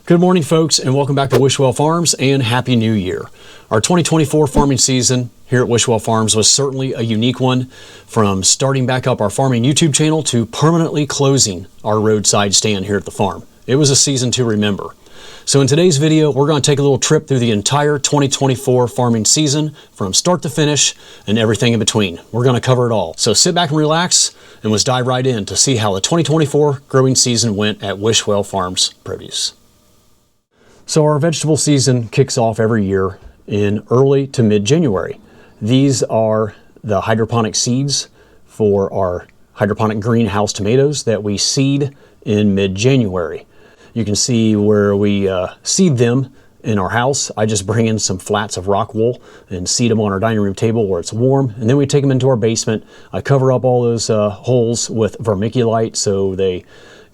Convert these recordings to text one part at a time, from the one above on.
Good morning, folks, and welcome back to Wishwell Farms, and Happy New Year. Our 2024 farming season here at Wishwell Farms was certainly a unique one, from starting back up our farming YouTube channel to permanently closing our roadside stand here at the farm. It was a season to remember. So in today's video, we're going to take a little trip through the entire 2024 farming season from start to finish and everything in between. We're going to cover it all. So sit back and relax, and let's dive right in to see how the 2024 growing season went at Wishwell Farms Produce. So our vegetable season kicks off every year in early to mid-January. These are the hydroponic seeds for our hydroponic greenhouse tomatoes that we seed in mid-January. You can see where we seed them in our house. I just bring in some flats of rock wool and seed them on our dining room table where it's warm, and then we take them into our basement. I cover up all those holes with vermiculite so they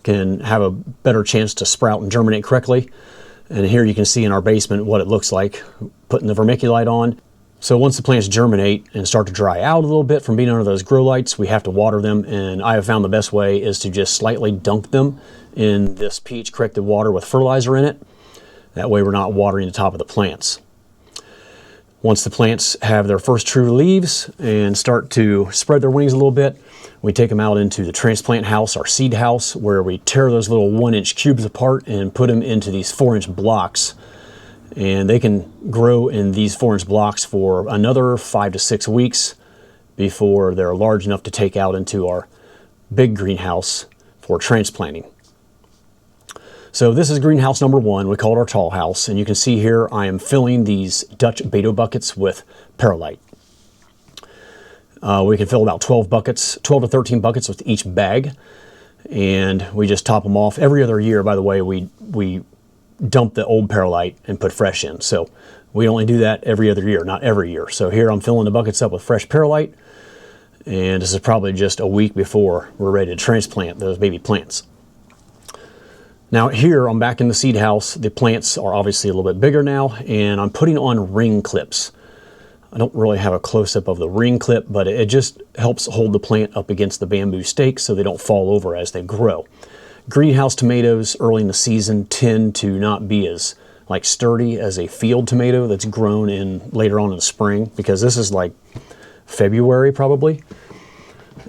can have a better chance to sprout and germinate correctly. And here you can see in our basement what it looks like putting the vermiculite on. So once the plants germinate and start to dry out a little bit from being under those grow lights, we have to water them. And I have found the best way is to just slightly dunk them in this pH corrected water with fertilizer in it. That way we're not watering the top of the plants. Once the plants have their first true leaves and start to spread their wings a little bit, we take them out into the transplant house, our seed house, where we tear those little 1-inch cubes apart and put them into these 4-inch blocks. And they can grow in these 4-inch blocks for another 5 to 6 weeks before they're large enough to take out into our big greenhouse for transplanting. So this is greenhouse number 1. We call it our tall house. And you can see here I am filling these Dutch Beto buckets with perlite. We can fill about 12 to 13 buckets with each bag. And we just top them off. Every other year, by the way, we dump the old perlite and put fresh in. So we only do that every other year, not every year. So here I'm filling the buckets up with fresh perlite. And this is probably just a week before we're ready to transplant those baby plants. Now here I'm back in the seed house. The plants are obviously a little bit bigger now, and I'm putting on ring clips. I don't really have a close-up of the ring clip, but it just helps hold the plant up against the bamboo stakes so they don't fall over as they grow. Greenhouse tomatoes early in the season tend to not be as sturdy as a field tomato that's grown in later on in the spring, because this is like February probably,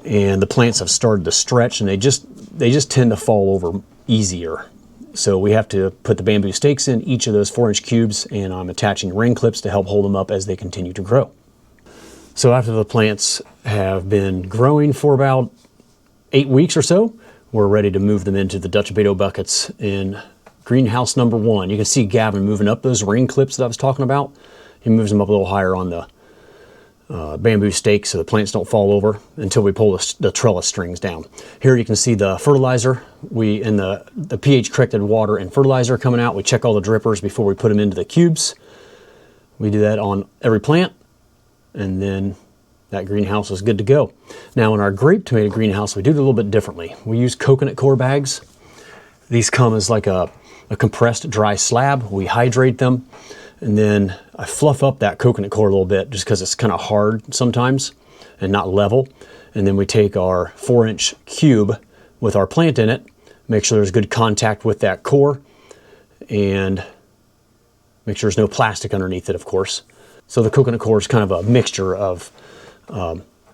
and the plants have started to stretch and they just tend to fall over easier. So we have to put the bamboo stakes in each of those 4-inch cubes, and I'm attaching ring clips to help hold them up as they continue to grow. So after the plants have been growing for about 8 weeks or so, we're ready to move them into the Dutch Beto buckets in greenhouse number 1. You can see Gavin moving up those ring clips that I was talking about. He moves them up a little higher on the bamboo stakes so the plants don't fall over until we pull the trellis strings down. Here you can see the fertilizer. In the pH corrected water and fertilizer coming out. We check all the drippers before we put them into the cubes. We do that on every plant, and then that greenhouse is good to go. Now in our grape tomato greenhouse, we do it a little bit differently. We use coconut core bags. These come as like a compressed dry slab. We hydrate them, and then I fluff up that coconut core a little bit just because it's kind of hard sometimes and not level. And then we take our 4-inch cube with our plant in it, make sure there's good contact with that core, and make sure there's no plastic underneath it, of course. So the coconut core is kind of a mixture of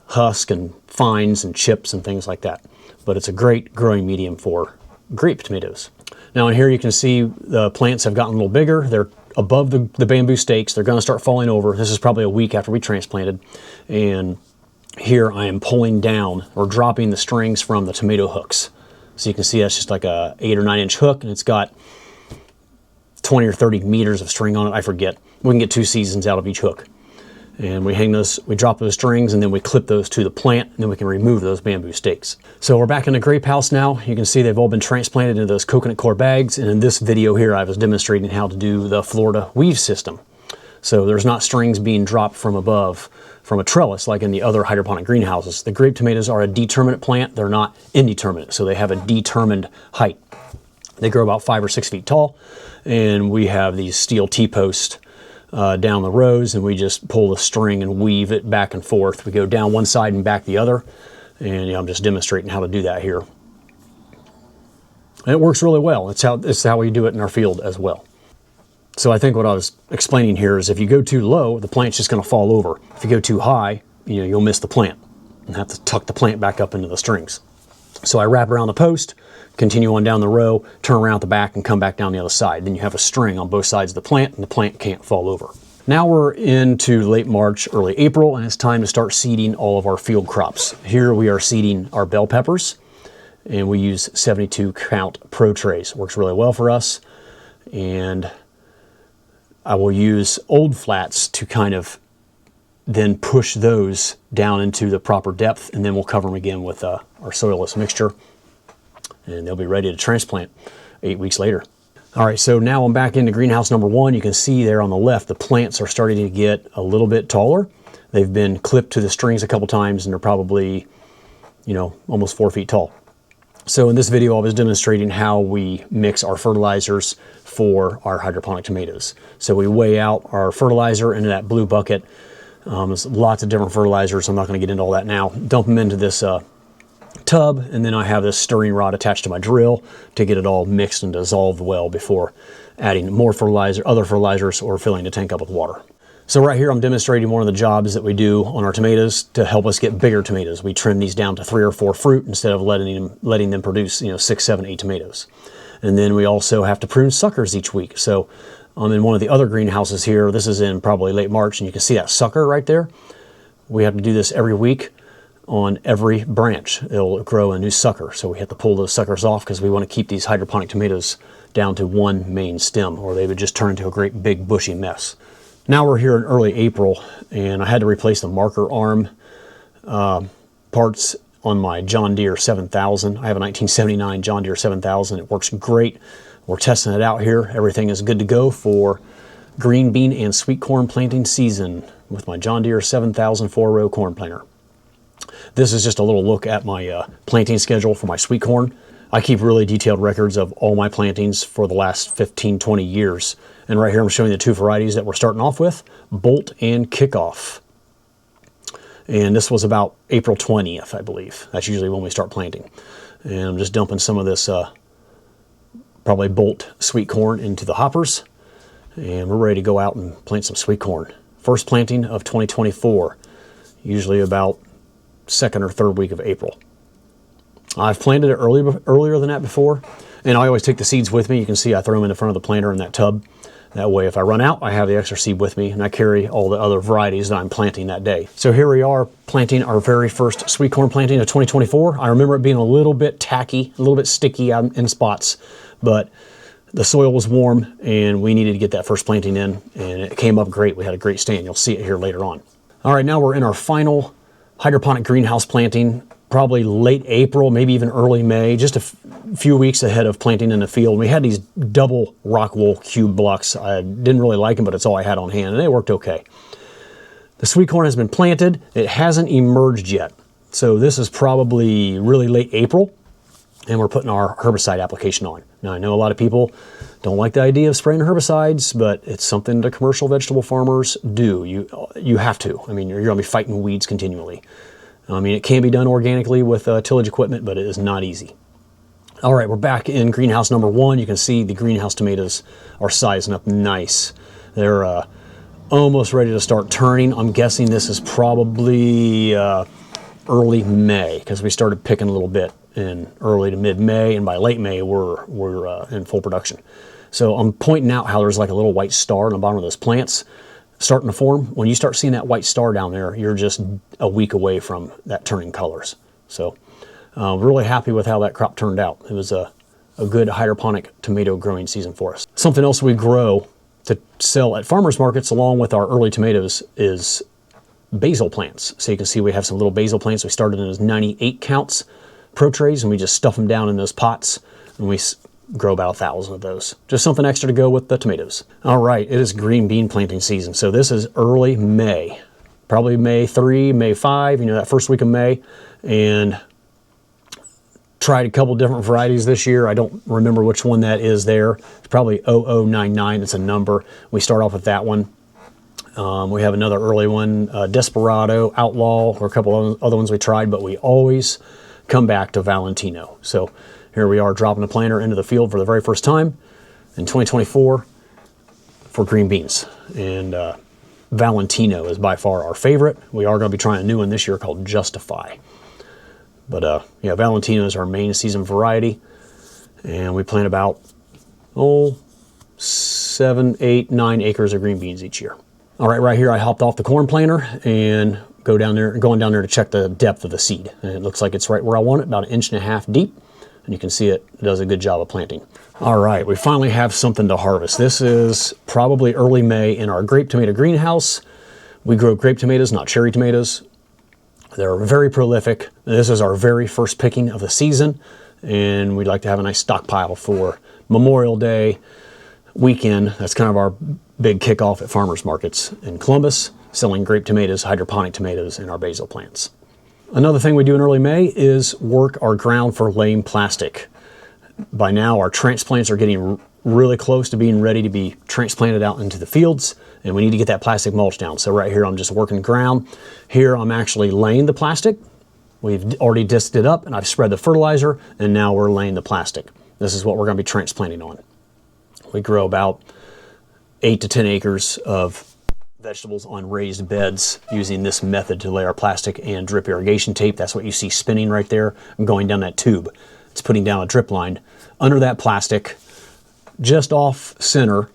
husk and fines and chips and things like that. But it's a great growing medium for grape tomatoes. Now in here you can see the plants have gotten a little bigger. They're above the bamboo stakes. They're going to start falling over. This is probably a week after we transplanted. And here I am pulling down or dropping the strings from the tomato hooks. So you can see that's just like a 8 or 9 inch hook, and it's got 20 or 30 meters of string on it. I forget. We can get 2 seasons out of each hook. And we drop those strings, and then we clip those to the plant, and then we can remove those bamboo stakes. So we're back in the grape house now. You can see they've all been transplanted into those coconut core bags. And in this video here, I was demonstrating how to do the Florida weave system. So there's not strings being dropped from above from a trellis like in the other hydroponic greenhouses. The grape tomatoes are a determinate plant. They're not indeterminate, so they have a determined height. They grow about 5 or 6 feet tall, and we have these steel T-posts down the rows, and we just pull the string and weave it back and forth. We go down one side and back the other, and I'm just demonstrating how to do that here. And it works really well. It's how we do it in our field as well. So I think what I was explaining here is if you go too low, the plant's just going to fall over. If you go too high, you'll miss the plant and have to tuck the plant back up into the strings. So I wrap around the post, continue on down the row, turn around at the back and come back down the other side. Then you have a string on both sides of the plant and the plant can't fall over. Now we're into late March, early April, and it's time to start seeding all of our field crops. Here we are seeding our bell peppers, and we use 72 count Pro trays. Works really well for us. And I will use old flats to kind of then push those down into the proper depth, and then we'll cover them again with our soilless mixture, and they'll be ready to transplant 8 weeks later. All right, so now I'm back into greenhouse number 1. You can see there on the left, the plants are starting to get a little bit taller. They've been clipped to the strings a couple times, and they're probably, almost 4 feet tall. So in this video, I was demonstrating how we mix our fertilizers for our hydroponic tomatoes. So we weigh out our fertilizer into that blue bucket. There's lots of different fertilizers. I'm not going to get into all that now. Dump them into this tub, and then I have this stirring rod attached to my drill to get it all mixed and dissolved well before adding more fertilizer, other fertilizers, or filling the tank up with water. So right here I'm demonstrating one of the jobs that we do on our tomatoes to help us get bigger tomatoes. We trim these down to 3 or 4 fruit instead of letting them produce 6, 7, 8 tomatoes. And then we also have to prune suckers each week. So I'm in one of the other greenhouses here. This is in probably late March, and you can see that sucker right there. We have to do this every week on every branch. It'll grow a new sucker. So we have to pull those suckers off because we want to keep these hydroponic tomatoes down to one main stem, or they would just turn into a great big bushy mess. Now we're here in early April, and I had to replace the marker arm parts on my John Deere 7000. I have a 1979 John Deere 7000. It works great. We're testing it out here. Everything is good to go for green bean and sweet corn planting season with my John Deere 7000 4-row corn planter. This is just a little look at my planting schedule for my sweet corn. I keep really detailed records of all my plantings for the last 15, 20 years. And right here I'm showing the 2 varieties that we're starting off with, Bolt and Kickoff. And this was about April 20th, I believe. That's usually when we start planting. And I'm just dumping some of this probably Bolt sweet corn into the hoppers. And we're ready to go out and plant some sweet corn. First planting of 2024, usually about 2nd or 3rd week of April. I've planted it earlier than that before, and I always take the seeds with me. You can see I throw them in the front of the planter in that tub. That way if I run out, I have the extra seed with me, and I carry all the other varieties that I'm planting that day. So here we are planting our very first sweet corn planting of 2024. I remember it being a little bit tacky, a little bit sticky out in spots, but the soil was warm and we needed to get that first planting in, and it came up great. We had a great stand. You'll see it here later on. All right, now we're in our final hydroponic greenhouse planting, probably late April, maybe even early May, just a few weeks ahead of planting in the field. We had these double rock wool cube blocks. I didn't really like them, but it's all I had on hand, and they worked okay. The sweet corn has been planted. It hasn't emerged yet. So this is probably really late April, and we're putting our herbicide application on. Now, I know a lot of people don't like the idea of spraying herbicides, but it's something that commercial vegetable farmers do. You have to. I mean, you're going to be fighting weeds continually. I mean, it can be done organically with tillage equipment, but it is not easy. All right, we're back in greenhouse number 1. You can see the greenhouse tomatoes are sizing up nice. They're almost ready to start turning. I'm guessing this is probably early May, because we started picking a little bit in early to mid-May, and by late May we're in full production. So I'm pointing out how there's like a little white star on the bottom of those plants starting to form. When you start seeing that white star down there, you're just a week away from that turning colors. So really happy with how that crop turned out. It was a good hydroponic tomato growing season for us. Something else we grow to sell at farmers markets along with our early tomatoes is basil plants. So you can see we have some little basil plants. We started in those 98 counts Pro trays, and we just stuff them down in those pots, and we grow about 1,000 of those. Just something extra to go with the tomatoes. All right, it is green bean planting season. So this is early May, probably May 3, May 5, that first week of May. And tried a couple different varieties this year. I don't remember which one that is there. It's probably 0099. It's a number. We start off with that one. We have another early one, Desperado, Outlaw, or a couple of other ones we tried, but we always come back to Valentino. So here we are dropping the planter into the field for the very first time in 2024 for green beans. And Valentino is by far our favorite. We are going to be trying a new one this year called Justify. But yeah, Valentino is our main season variety. And we plant about 7, 8, 9 acres of green beans each year. All right, right here I hopped off the corn planter and going down there to check the depth of the seed. And it looks like it's right where I want it, about 1.5 inches deep. And you can see it does a good job of planting. All right, we finally have something to harvest. This is probably early May in our grape tomato greenhouse. We grow grape tomatoes, not cherry tomatoes. They're very prolific. This is our very first picking of the season, and we'd like to have a nice stockpile for Memorial Day weekend. That's kind of our big kickoff at farmers markets in Columbus, selling grape tomatoes, hydroponic tomatoes, and our basil plants. Another thing we do in early May is work our ground for laying plastic. By now, our transplants are getting really close to being ready to be transplanted out into the fields, and we need to get that plastic mulch down. So right here, I'm just working ground. Here, I'm actually laying the plastic. We've already disked it up, and I've spread the fertilizer, and now we're laying the plastic. This is what we're going to be transplanting on. We grow about 8 to 10 acres of vegetables on raised beds using this method to lay our plastic and drip irrigation tape. That's what you see spinning right there and going down that tube. It's putting down a drip line under that plastic, just off center,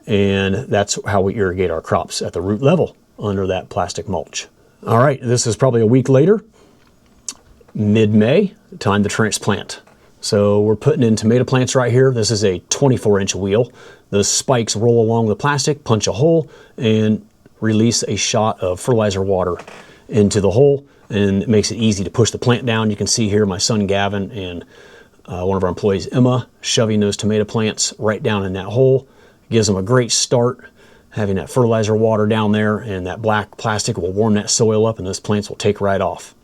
and that's how we irrigate our crops at the root level under that plastic mulch. All right, this is probably a week later, mid-May, time to transplant. So we're putting in tomato plants right here. This is a 24-inch wheel. The spikes roll along the plastic, punch a hole, and release a shot of fertilizer water into the hole, and it makes it easy to push the plant down. You can see here my son Gavin and one of our employees, Emma, shoving those tomato plants right down in that hole. Gives them a great start, having that fertilizer water down there, and that black plastic will warm that soil up, and those plants will take right off.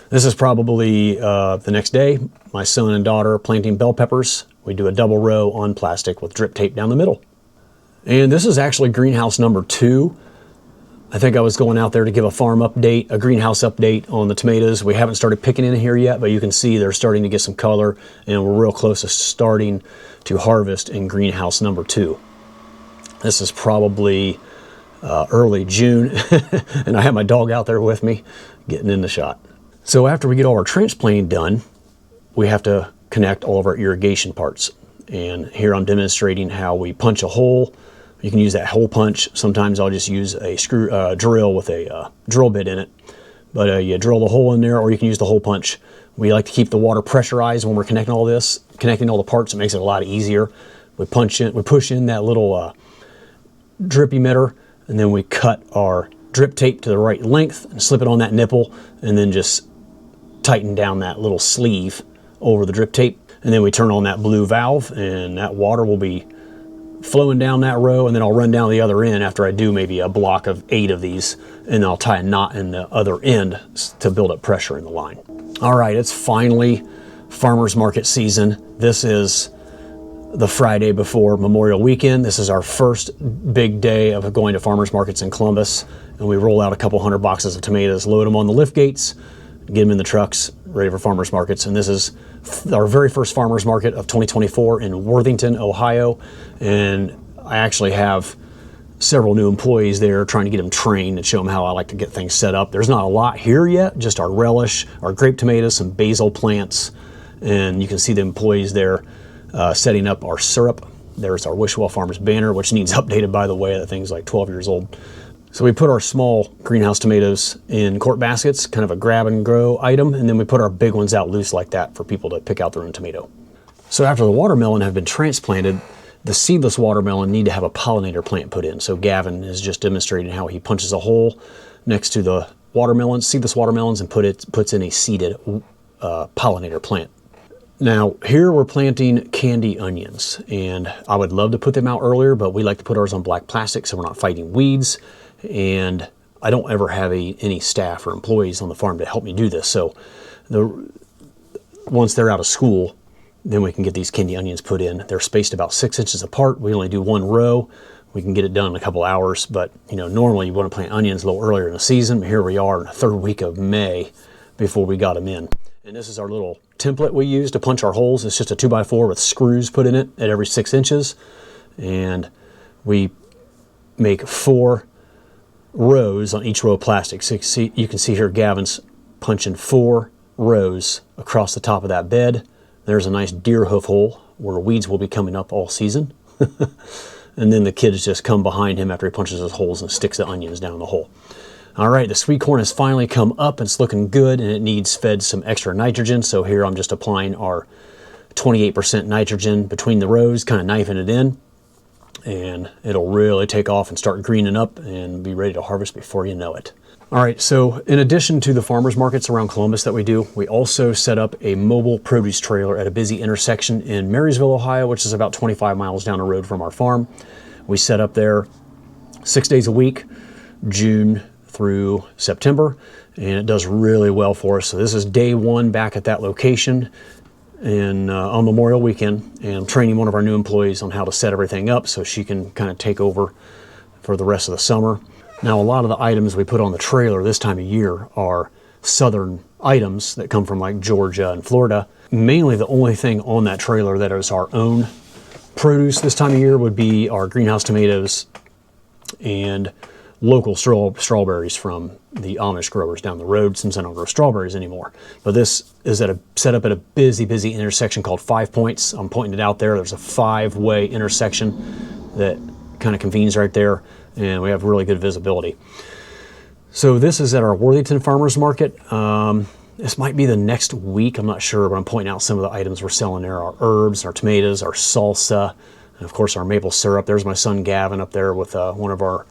This is probably the next day. My son and daughter are planting bell peppers. We do a double row on plastic with drip tape down the middle. And this is actually greenhouse number 2. I think I was going out there to give a farm update, a greenhouse update on the tomatoes. We haven't started picking in here yet, but you can see they're starting to get some color, and we're real close to starting to harvest in greenhouse number 2. This is probably early June, and I have my dog out there with me getting in the shot. So after we get all our transplanting done, we have to connect all of our irrigation parts. And here I'm demonstrating how we punch a hole. You can use that hole punch. Sometimes I'll just use a drill with a drill bit in it. But you drill the hole in there, or you can use the hole punch. We like to keep the water pressurized when we're connecting all this, connecting all the parts. It makes it a lot easier. We push in that little drip emitter, and then we cut our drip tape to the right length and slip it on that nipple, and then just tighten down that little sleeve over the drip tape. And then we turn on that blue valve, and that water will be flowing down that row, and then I'll run down the other end after I do maybe a block of 8 of these, and I'll tie a knot in the other end to build up pressure in the line. All right, it's finally farmers market season. This is the Friday before Memorial Weekend. This is our first big day of going to farmers markets in Columbus, and we roll out a couple 100 boxes of tomatoes, load them on the lift gates, get them in the trucks, ready for farmers markets. And this is our very first farmers market of 2024 in Worthington, Ohio. And I actually have several new employees there, trying to get them trained and show them how I like to get things set up. There's not a lot here yet, just our relish, our grape tomatoes, some basil plants. And you can see the employees there setting up our syrup. There's our Wishwell Farmers banner, which needs updated, by the way. That thing's like 12 years old. So we put our small greenhouse tomatoes in quart baskets, kind of a grab and grow item, and then we put our big ones out loose like that for people to pick out their own tomato. So after the watermelon have been transplanted, the seedless watermelon need to have a pollinator plant put in. So Gavin is just demonstrating how he punches a hole next to the watermelons, seedless watermelons, and puts in a seeded pollinator plant. Now, here we're planting candy onions, and I would love to put them out earlier, but we like to put ours on black plastic so we're not fighting weeds. And I don't ever have any staff or employees on the farm to help me do this. So once they're out of school, then we can get these candy onions put in. They're spaced about 6 inches apart. We only do 1 row. We can get it done in a couple hours, but normally you want to plant onions a little earlier in the season. Here we are in the 3rd week of May before we got them in. And this is our little template we use to punch our holes. It's just a 2x4 with screws put in it at every 6 inches. And we make 4 rows on each row of plastic. So you can see here Gavin's punching 4 rows across the top of that bed. There's a nice deer hoof hole where weeds will be coming up all season. And then the kids just come behind him after he punches his holes and sticks the onions down the hole. All right, the sweet corn has finally come up. It's looking good, and it needs fed some extra nitrogen. So here I'm just applying our 28% nitrogen between the rows, kind of knifing it in. And it'll really take off and start greening up and be ready to harvest before you know it. All right, so in addition to the farmers markets around Columbus that we do, we also set up a mobile produce trailer at a busy intersection in Marysville, Ohio, which is about 25 miles down the road from our farm. We set up there 6 days a week, June through September, and it does really well for us. So this is day 1 back at that location on Memorial Weekend, and I'm training one of our new employees on how to set everything up so she can kind of take over for the rest of the summer. Now, a lot of the items we put on the trailer this time of year are southern items that come from like Georgia and Florida. Mainly the only thing on that trailer that is our own produce this time of year would be our greenhouse tomatoes and local strawberries from the Amish growers down the road, since I don't grow strawberries anymore. But this is set up at a busy intersection called 5 Points. I'm pointing it out there. There's a 5-way intersection that kind of convenes right there, and we have really good visibility. So this is at our Worthington Farmers Market. This might be the next week, I'm not sure, but I'm pointing out some of the items we're selling there. Our herbs, our tomatoes, our salsa, and of course our maple syrup. There's my son Gavin up there with one of our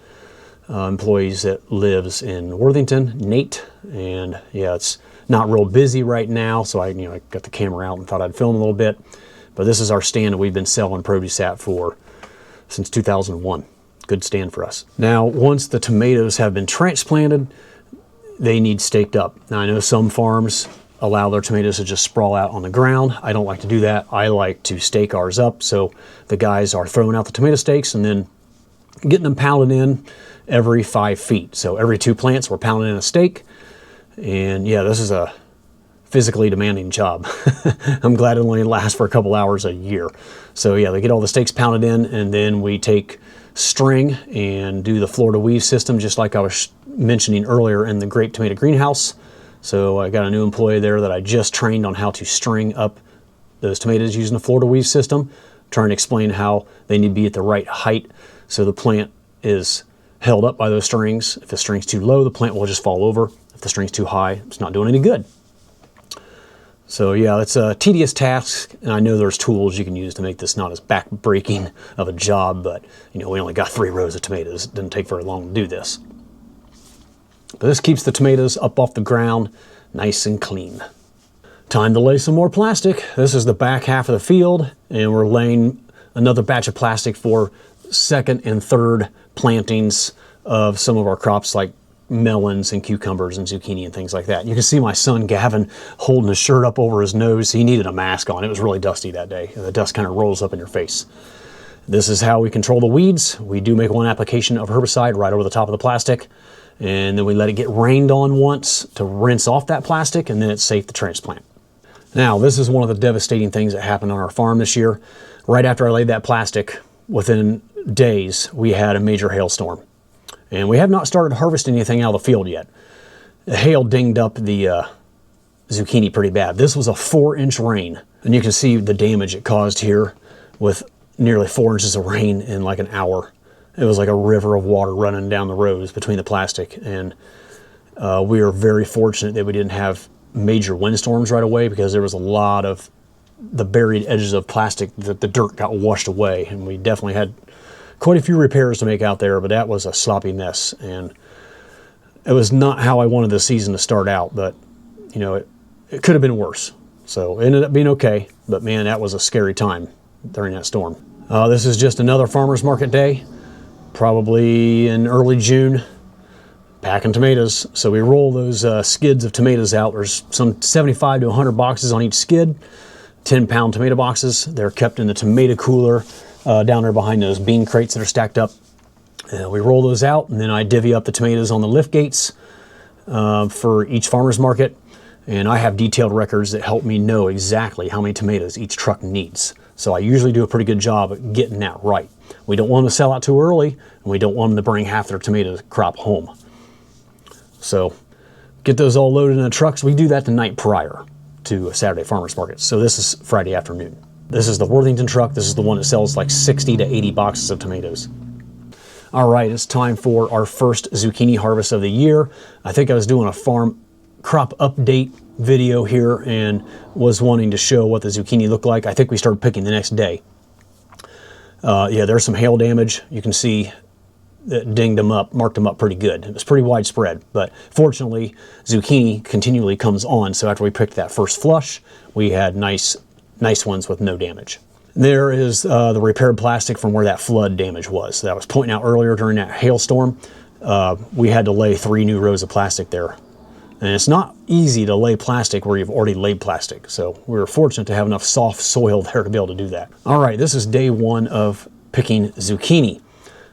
employees that lives in Worthington, Nate. And yeah, it's not real busy right now, so I got the camera out and thought I'd film a little bit. But this is our stand that we've been selling produce at since 2001. Good stand for us. Now, once the tomatoes have been transplanted, they need staked up. Now, I know some farms allow their tomatoes to just sprawl out on the ground. I don't like to do that. I like to stake ours up. So the guys are throwing out the tomato stakes and then getting them pounded in every 5 feet. So every 2 plants, we're pounding in a stake. And yeah, this is a physically demanding job. I'm glad it only lasts for a couple hours a year. So yeah, they get all the stakes pounded in, and then we take string and do the Florida weave system, just like I was mentioning earlier in the grape tomato greenhouse. So I got a new employee there that I just trained on how to string up those tomatoes using the Florida weave system, trying to explain how they need to be at the right height so the plant is held up by those strings. If the string's too low, the plant will just fall over. If the string's too high, it's not doing any good. So yeah, it's a tedious task, and I know there's tools you can use to make this not as back-breaking of a job, but we only got 3 rows of tomatoes. It didn't take very long to do this. But this keeps the tomatoes up off the ground nice and clean. Time to lay some more plastic. This is the back half of the field, and we're laying another batch of plastic for second and third plantings of some of our crops like melons and cucumbers and zucchini and things like that. You can see my son Gavin holding his shirt up over his nose. He needed a mask on. It was really dusty that day. The dust kind of rolls up in your face. This is how we control the weeds. We do make one application of herbicide right over the top of the plastic, and then we let it get rained on once to rinse off that plastic, and then it's safe to transplant. Now, this is one of the devastating things that happened on our farm this year. Right after I laid that plastic, within days, we had a major hailstorm. And we have not started harvesting anything out of the field yet. The hail dinged up the zucchini pretty bad. This was a 4-inch rain, and you can see the damage it caused here with nearly 4 inches of rain in like an hour. It was like a river of water running down the rows between the plastic, and we are very fortunate that we didn't have major windstorms right away, because there was a lot of the buried edges of plastic that the dirt got washed away, and we definitely had quite a few repairs to make out there, but that was a sloppy mess, and it was not how I wanted the season to start out, but it could have been worse. So it ended up being okay, but man, that was a scary time during that storm. This is just another farmer's market day, probably in early June, packing tomatoes. So we roll those skids of tomatoes out. There's some 75 to 100 boxes on each skid, 10-pound tomato boxes. They're kept in the tomato cooler down there behind those bean crates that are stacked up. We roll those out, and then I divvy up the tomatoes on the lift gates for each farmer's market. And I have detailed records that help me know exactly how many tomatoes each truck needs. So I usually do a pretty good job at getting that right. We don't want them to sell out too early, and we don't want them to bring half their tomato crop home. So get those all loaded in the trucks. We do that the night prior to a Saturday farmers market. So this is Friday afternoon. This is the Worthington truck. This is the one that sells like 60 to 80 boxes of tomatoes. All right, it's time for our first zucchini harvest of the year. I think I was doing a farm crop update video here and was wanting to show what the zucchini looked like. I think we started picking the next day. Yeah, there's some hail damage. You can see that dinged them up, marked them up pretty good. It was pretty widespread, but fortunately, zucchini continually comes on. So after we picked that first flush, we had nice ones with no damage. There is the repaired plastic from where that flood damage was that I was pointing out earlier during that hailstorm. We had to lay 3 new rows of plastic there. And it's not easy to lay plastic where you've already laid plastic. So we were fortunate to have enough soft soil there to be able to do that. All right, this is day 1 of picking zucchini.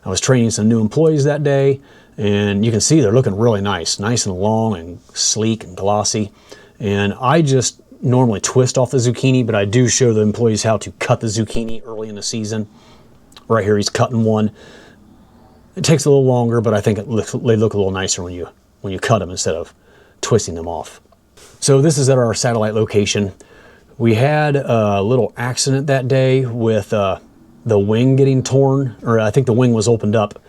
I was training some new employees that day, and you can see they're looking really nice and long and sleek and glossy. And I just normally twist off the zucchini, but I do show the employees how to cut the zucchini early in the season. Right here, he's cutting one. It takes a little longer, but I think they look a little nicer when you cut them instead of twisting them off. So this is at our satellite location. We had a little accident that day with the wing getting torn, or I think the wing was opened up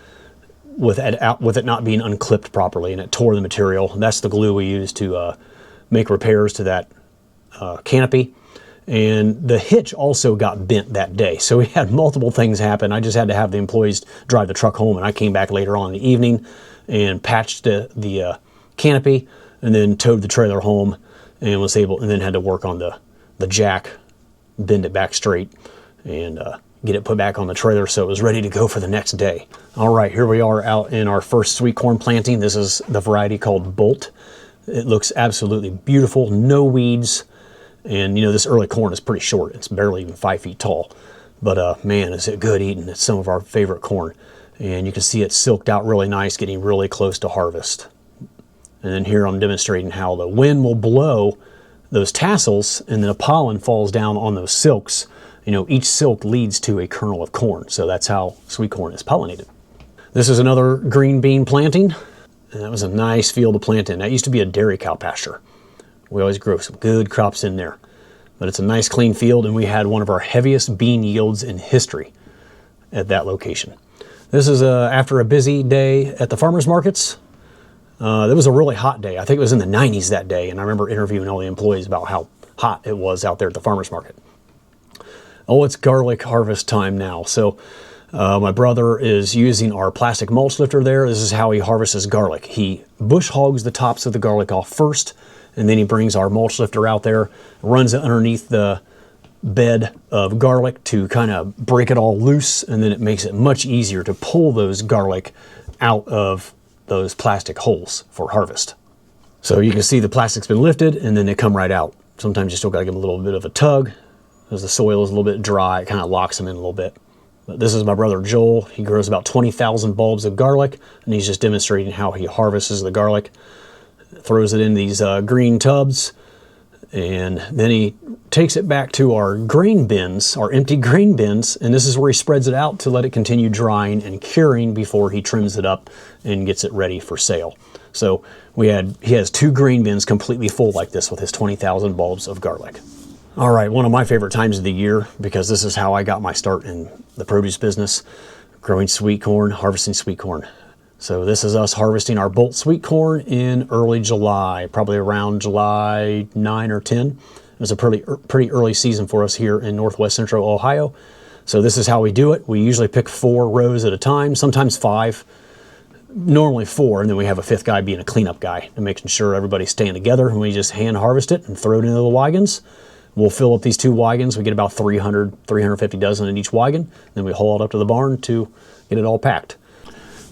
with it not being unclipped properly, and it tore the material. That's the glue we use to make repairs to that canopy. And the hitch also got bent that day. So we had multiple things happen. I just had to have the employees drive the truck home, and I came back later on in the evening and patched the canopy, and then towed the trailer home, and then had to work on the jack, bend it back straight, and get it put back on the trailer so it was ready to go for the next day. All right, here we are out in our first sweet corn planting. This is the variety called Bolt. It looks absolutely beautiful, no weeds, and you know, this early corn is pretty short. It's barely even 5 feet tall, but man, is it good eating. It's some of our favorite corn, and you can see it silked out really nice, getting really close to harvest. And then here I'm demonstrating how the wind will blow those tassels, and then the pollen falls down on those silks. You know, each silk leads to a kernel of corn, so that's how sweet corn is pollinated. This is another green bean planting, and that was a nice field to plant in. That used to be a dairy cow pasture. We always grow some good crops in there, but it's a nice clean field, and we had one of our heaviest bean yields in history at that location. This is after a busy day at the farmers markets. It was a really hot day. I think it was in the 90s that day, and I remember interviewing all the employees about how hot it was out there at the farmers market. Oh, it's garlic harvest time now. So my brother is using our plastic mulch lifter there. This is how he harvests garlic. He bush hogs the tops of the garlic off first, and then he brings our mulch lifter out there, runs it underneath the bed of garlic to kind of break it all loose, and then it makes it much easier to pull those garlic out of those plastic holes for harvest. So you can see the plastic's been lifted, and then they come right out. Sometimes you still got to give them a little bit of a tug because the soil is a little bit dry. It kind of locks them in a little bit. But this is my brother Joel. He grows about 20,000 bulbs of garlic, and he's just demonstrating how he harvests the garlic, throws it in these green tubs, and then he takes it back to our grain bins, our empty grain bins, and this is where he spreads it out to let it continue drying and curing before he trims it up and gets it ready for sale. So he has 2 grain bins completely full like this with his 20,000 bulbs of garlic. All right, one of my favorite times of the year, because this is how I got my start in the produce business, growing sweet corn, harvesting sweet corn. So this is us harvesting our Bolt sweet corn in early July, probably around July 9 or 10. It was a pretty early season for us here in northwest central Ohio. So this is how we do it. We usually pick 4 rows at a time, sometimes 5, normally 4, and then we have a 5th guy being a cleanup guy and making sure everybody's staying together, and we just hand harvest it and throw it into the wagons. We'll fill up these 2 wagons. We get about 350 dozen in each wagon. Then we haul it up to the barn to get it all packed.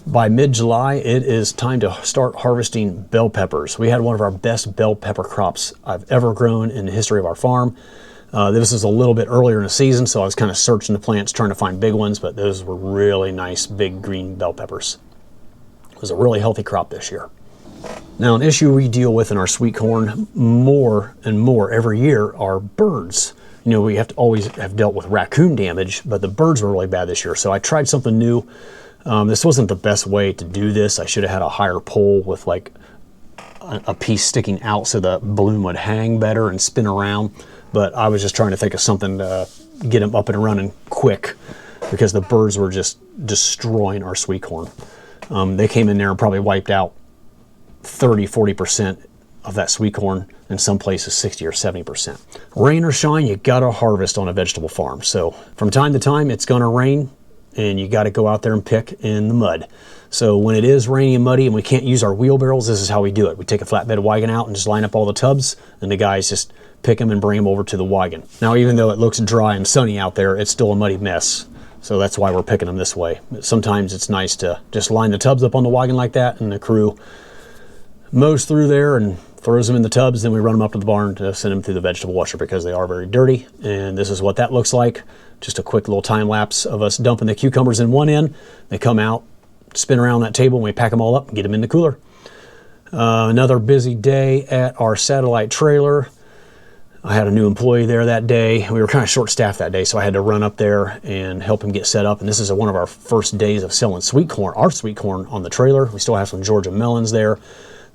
By mid-July, it is time to start harvesting bell peppers. We had one of our best bell pepper crops I've ever grown in the history of our farm. This is a little bit earlier in the season, so I was kind of searching the plants, trying to find big ones, but those were really nice, big green bell peppers. It was a really healthy crop this year. Now, an issue we deal with in our sweet corn more and more every year are birds. You know, we have to always have dealt with raccoon damage, but the birds were really bad this year. So I tried something new. This wasn't the best way to do this. I should have had a higher pole with like a piece sticking out so the balloon would hang better and spin around. But I was just trying to think of something to get them up and running quick, because the birds were just destroying our sweet corn. They came in there and probably wiped out 30–40% of that sweet corn, in some places 60 or 70%. Rain or shine, you gotta harvest on a vegetable farm. So from time to time it's gonna rain and you gotta go out there and pick in the mud. So when it is rainy and muddy and we can't use our wheelbarrows, this is how we do it. We take a flatbed wagon out and just line up all the tubs, and the guys just pick them and bring them over to the wagon. Now, even though it looks dry and sunny out there, it's still a muddy mess. So that's why we're picking them this way. Sometimes it's nice to just line the tubs up on the wagon like that, and the crew mows through there and throws them in the tubs. Then we run them up to the barn to send them through the vegetable washer, because they are very dirty. And this is what that looks like. Just a quick little time lapse of us dumping the cucumbers in one end. They come out, spin around that table, and we pack them all up and get them in the cooler. Another busy day at our satellite trailer. I had a new employee there that day. We were kind of short-staffed that day, so I had to run up there and help him get set up. And this is one of our first days of selling sweet corn, our sweet corn on the trailer. We still have some Georgia melons there.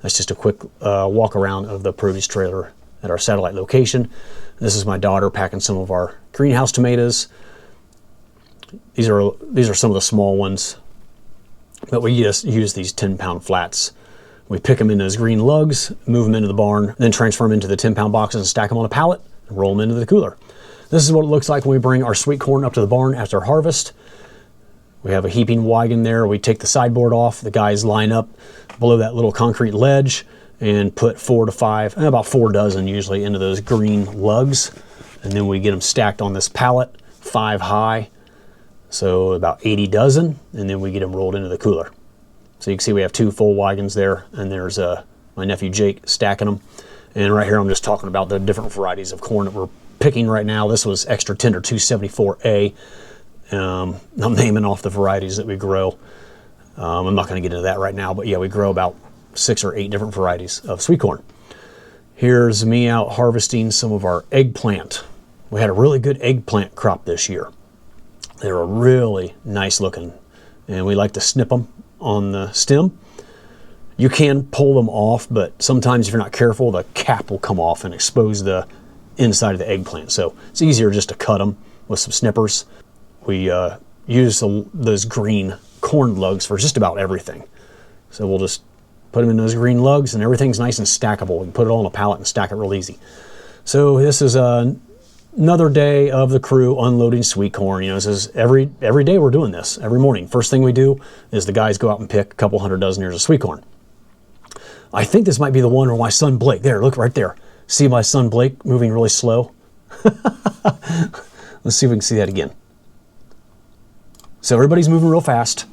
That's just a quick walk around of the produce trailer at our satellite location. This is my daughter packing some of our greenhouse tomatoes. These are some of the small ones, but we just use these 10-pound flats. We pick them in those green lugs, move them into the barn, then transfer them into the 10-pound boxes and stack them on a pallet and roll them into the cooler. This is what it looks like when we bring our sweet corn up to the barn after harvest. We have a heaping wagon there. We take the sideboard off. The guys line up below that little concrete ledge and put 4 to 5, about 4 dozen usually, into those green lugs. And then we get them stacked on this pallet, 5 high, so about 80 dozen, and then we get them rolled into the cooler. So you can see we have 2 full wagons there, and there's my nephew Jake stacking them. And right here I'm just talking about the different varieties of corn that we're picking right now. This was extra tender 274A. I'm naming off the varieties that we grow. I'm not going to get into that right now, but yeah, we grow about 6 or 8 different varieties of sweet corn. Here's me out harvesting some of our eggplant. We had a really good eggplant crop this year. They were really nice looking, and we like to snip them on the stem. You can pull them off, but sometimes if you're not careful, the cap will come off and expose the inside of the eggplant. So it's easier just to cut them with some snippers. We use those green corn lugs for just about everything. So we'll just put them in those green lugs, and everything's nice and stackable. We can put it all on a pallet and stack it real easy. So this is another day of the crew unloading sweet corn. You know, this is every day we're doing this, every morning. First thing we do is the guys go out and pick a couple 100 dozen ears of sweet corn. I think this might be the one where my son Blake, there, look right there. See my son Blake moving really slow? Let's see if we can see that again. So everybody's moving real fast,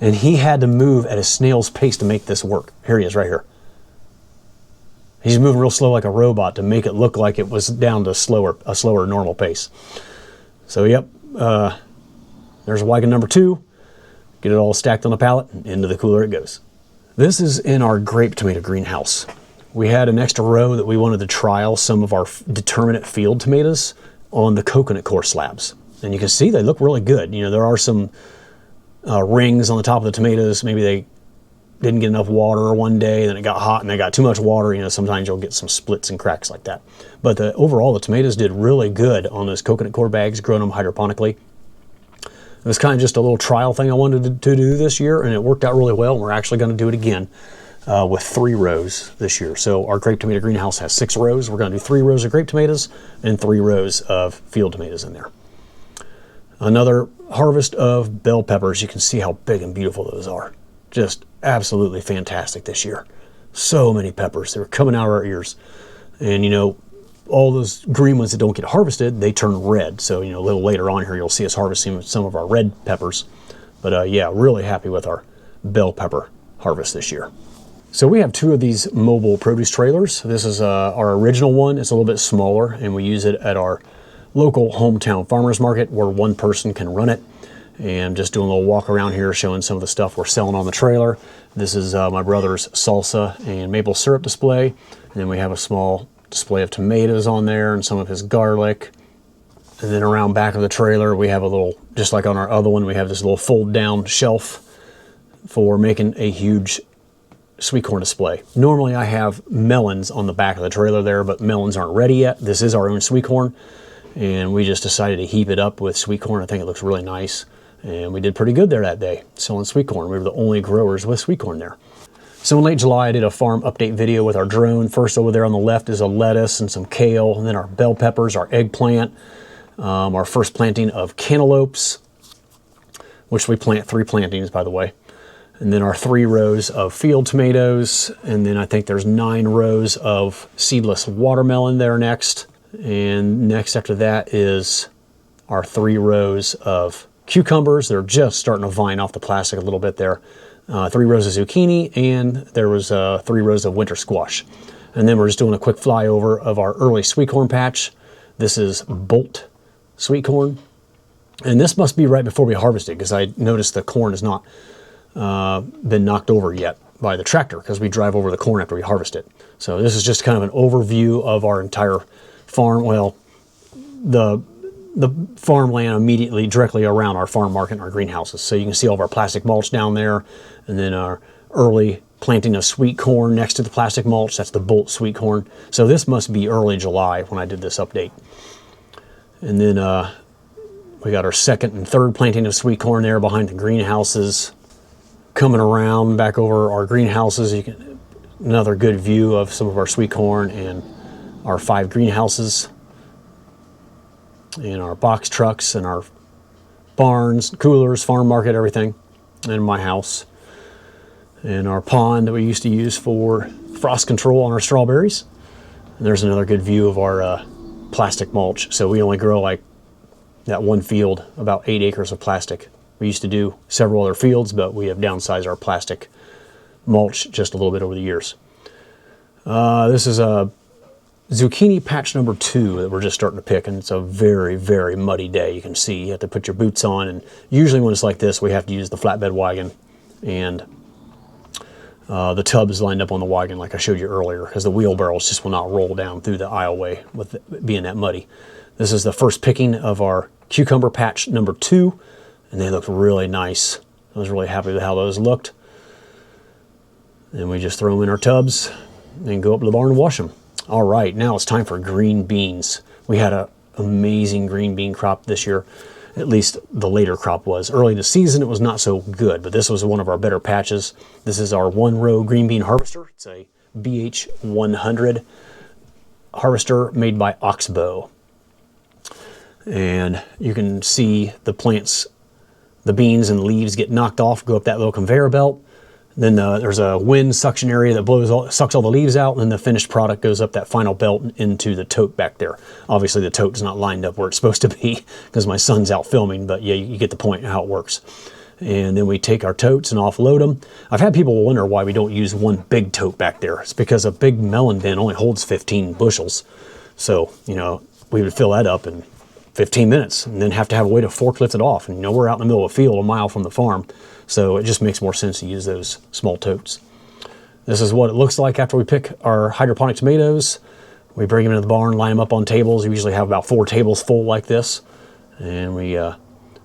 and he had to move at a snail's pace to make this work. Here he is right here. He's moving real slow like a robot to make it look like it was down to a slower normal pace. So yep, there's wagon number 2. Get it all stacked on the pallet, and into the cooler it goes. This is in our grape tomato greenhouse. We had an extra row that we wanted to trial some of our determinate field tomatoes on the coconut core slabs. And you can see they look really good. You know, there are some rings on the top of the tomatoes. Maybe they didn't get enough water one day, then it got hot and they got too much water. You know, sometimes you'll get some splits and cracks like that. But overall, the tomatoes did really good on those coconut core bags, growing them hydroponically. It was kind of just a little trial thing I wanted to do this year, and it worked out really well. And we're actually going to do it again with 3 rows this year. So our grape tomato greenhouse has 6 rows. We're going to do 3 rows of grape tomatoes and 3 rows of field tomatoes in there. Another harvest of bell peppers. You can see how big and beautiful those are. Just absolutely fantastic this year. So many peppers. They were coming out of our ears. And you know, all those green ones that don't get harvested, they turn red. So, you know, a little later on here, you'll see us harvesting some of our red peppers. But yeah, really happy with our bell pepper harvest this year. So we have 2 of these mobile produce trailers. This is our original one. It's a little bit smaller, and we use it at our local hometown farmers market where one person can run it. And just doing a little walk around here showing some of the stuff we're selling on the trailer. This is my brother's salsa and maple syrup display. And then we have a small display of tomatoes on there and some of his garlic. And then around back of the trailer we have a little, just like on our other one, we have this little fold down shelf for making a huge sweet corn display. Normally I have melons on the back of the trailer there, but melons aren't ready yet. This is our own sweet corn, and we just decided to heap it up with sweet corn. I think it looks really nice, and we did pretty good there that day selling sweet corn. We were the only growers with sweet corn there. So in late July I did a farm update video with our drone. First over there on the left is a lettuce and some kale, and then our bell peppers, our eggplant, our first planting of cantaloupes, which we plant 3 plantings by the way. And then our 3 rows of field tomatoes. And then I think there's 9 rows of seedless watermelon there next. And next after that is our 3 rows of cucumbers. They're just starting to vine off the plastic a little bit there. 3 rows of zucchini, and there was 3 rows of winter squash. And then we're just doing a quick flyover of our early sweet corn patch. This is Bolt sweet corn. And this must be right before we harvested, because I noticed the corn has not been knocked over yet by the tractor, because we drive over the corn after we harvest it. So this is just kind of an overview of our entire farm. Well, the farmland immediately directly around our farm market and our greenhouses. So you can see all of our plastic mulch down there, and then our early planting of sweet corn next to the plastic mulch. That's the Bolt sweet corn. So this must be early July when I did this update. And then we got our second and third planting of sweet corn there behind the greenhouses. Coming around back over our greenhouses, you can another good view of some of our sweet corn and our 5 greenhouses, and our box trucks and our barns, coolers, farm market, everything, and my house, and our pond that we used to use for frost control on our strawberries. And there's another good view of our plastic mulch. So we only grow like that one field, about 8 acres of plastic. We used to do several other fields, but we have downsized our plastic mulch just a little bit over the years. This is a zucchini patch number 2 that we're just starting to pick, and it's a very, very muddy day. You can see you have to put your boots on, and usually when it's like this, we have to use the flatbed wagon, and the tub is lined up on the wagon like I showed you earlier, because the wheelbarrows just will not roll down through the aisleway with it being that muddy. This is the first picking of our cucumber patch number 2. And they looked really nice. I was really happy with how those looked. And we just throw them in our tubs and go up to the barn and wash them. All right, now it's time for green beans. We had an amazing green bean crop this year. At least the later crop was. Early in the season, it was not so good, but this was one of our better patches. This is our 1-row green bean harvester. It's a BH100 harvester made by Oxbow. And you can see the plants, the beans and leaves get knocked off, go up that little conveyor belt. Then there's a wind suction area that sucks all the leaves out, and then the finished product goes up that final belt into the tote back there. Obviously the tote is not lined up where it's supposed to be because my son's out filming, but yeah, you get the point of how it works. And then we take our totes and offload them. I've had people wonder why we don't use one big tote back there. It's because a big melon bin only holds 15 bushels. So, you know, we would fill that up in 15 minutes and then have a way to forklift it off. And you know, we're out in the middle of a field a mile from the farm, so it just makes more sense to use those small totes. This is what it looks like after we pick our hydroponic tomatoes. We bring them into the barn, line them up on tables. We usually have about 4 tables full like this, and we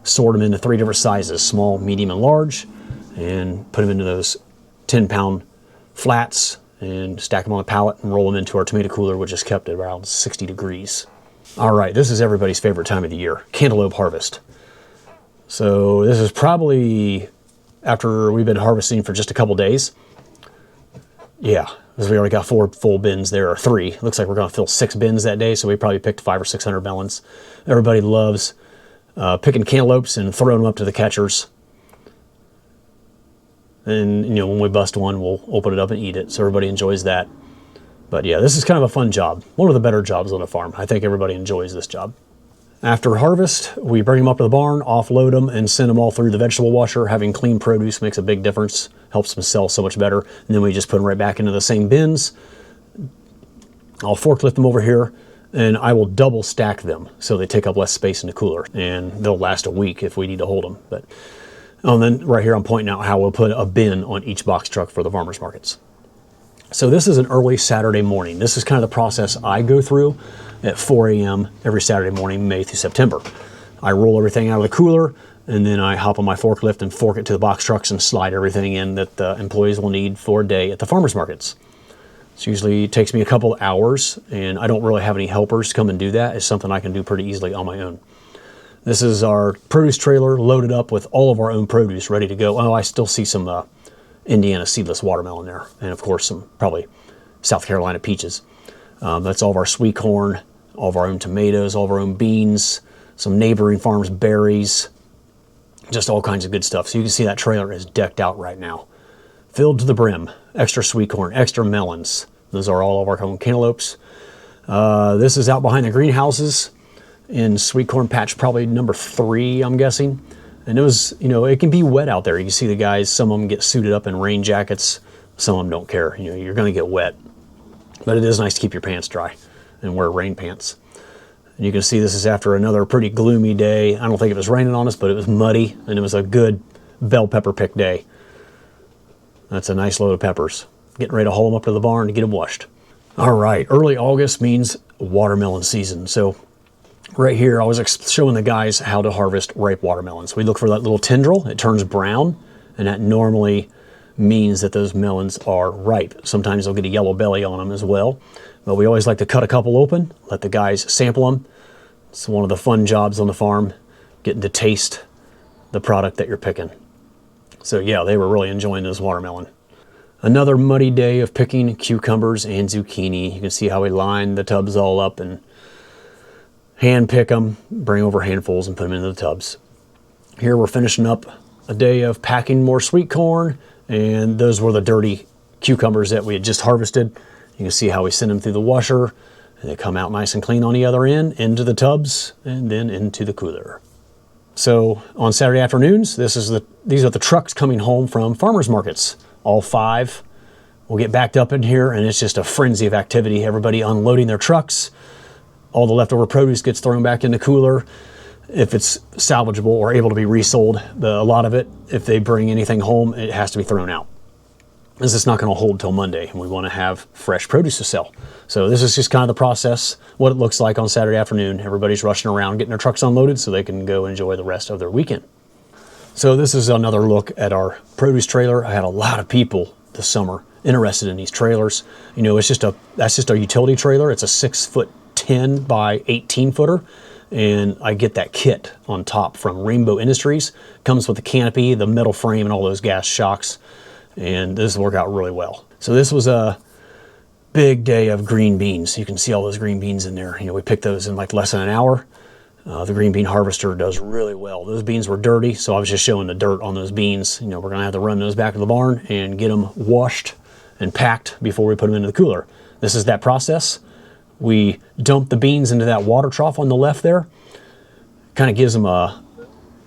sort them into 3 different sizes, small, medium, and large, and put them into those 10-pound flats and stack them on a pallet and roll them into our tomato cooler, which is kept at around 60 degrees. All right, this is everybody's favorite time of the year, cantaloupe harvest. So this is probably after we've been harvesting for just a couple days. Yeah, because we already got 4 full bins there, or 3. Looks like we're going to fill 6 bins that day, so we probably picked 500 or 600 melons. Everybody loves picking cantaloupes and throwing them up to the catchers. And, you know, when we bust one, we'll open it up and eat it, so everybody enjoys that. But yeah, this is kind of a fun job. One of the better jobs on a farm. I think everybody enjoys this job. After harvest, we bring them up to the barn, offload them, and send them all through the vegetable washer. Having clean produce makes a big difference, helps them sell so much better. And then we just put them right back into the same bins. I'll forklift them over here and I will double stack them so they take up less space in the cooler, and they'll last a week if we need to hold them. But and then right here I'm pointing out how we'll put a bin on each box truck for the farmers markets. So this is an early Saturday morning. This is kind of the process I go through at 4 a.m. every Saturday morning, May through September. I roll everything out of the cooler, and then I hop on my forklift and fork it to the box trucks and slide everything in that the employees will need for a day at the farmers markets. It usually takes me a couple of hours, and I don't really have any helpers come and do that. It's something I can do pretty easily on my own. This is our produce trailer loaded up with all of our own produce ready to go. Oh, I still see some Indiana seedless watermelon there, and of course some probably South Carolina peaches. That's all of our sweet corn, all of our own tomatoes, all of our own beans, some neighboring farms' berries, just all kinds of good stuff. So you can see that trailer is decked out right now, filled to the brim. Extra sweet corn, extra melons. Those are all of our own cantaloupes. This is out behind the greenhouses in sweet corn patch, probably number 3, I'm guessing. And it was, it can be wet out there. You can see the guys, some of them get suited up in rain jackets. Some of them don't care. You're going to get wet. But it is nice to keep your pants dry and wear rain pants. And you can see this is after another pretty gloomy day. I don't think it was raining on us, but it was muddy, and it was a good bell pepper pick day. That's a nice load of peppers. Getting ready to haul them up to the barn to get them washed. All right, early August means watermelon season. So right here, I was showing the guys how to harvest ripe watermelons. We look for that little tendril. It turns brown, and that normally means that those melons are ripe. Sometimes they'll get a yellow belly on them as well. But we always like to cut a couple open, let the guys sample them. It's one of the fun jobs on the farm, getting to taste the product that you're picking. So yeah, they were really enjoying this watermelon. Another muddy day of picking cucumbers and zucchini. You can see how we line the tubs all up and hand pick them, bring over handfuls and put them into the tubs. Here we're finishing up a day of packing more sweet corn, and those were the dirty cucumbers that we had just harvested. You can see how we send them through the washer, and they come out nice and clean on the other end, into the tubs, and then into the cooler. So on Saturday afternoons, these are the trucks coming home from farmers markets. All 5 will get backed up in here, and it's just a frenzy of activity. Everybody unloading their trucks. All the leftover produce gets thrown back in the cooler. If it's salvageable or able to be resold, a lot of it, if they bring anything home, it has to be thrown out. This is not going to hold till Monday, and we want to have fresh produce to sell. So this is just kind of the process, what it looks like on Saturday afternoon. Everybody's rushing around getting their trucks unloaded so they can go enjoy the rest of their weekend. So this is another look at our produce trailer. I had a lot of people this summer interested in these trailers. That's just a utility trailer. It's a 6'10" by 18 footer. And I get that kit on top from Rainbow Industries. Comes with the canopy, the metal frame, and all those gas shocks. And this will work out really well. So this was a big day of green beans. You can see all those green beans in there. We picked those in like less than an hour. The green bean harvester does really well. Those beans were dirty, so I was just showing the dirt on those beans. We're gonna have to run those back to the barn and get them washed and packed before we put them into the cooler. This is that process. We dump the beans into that water trough on the left there. Kind of gives them a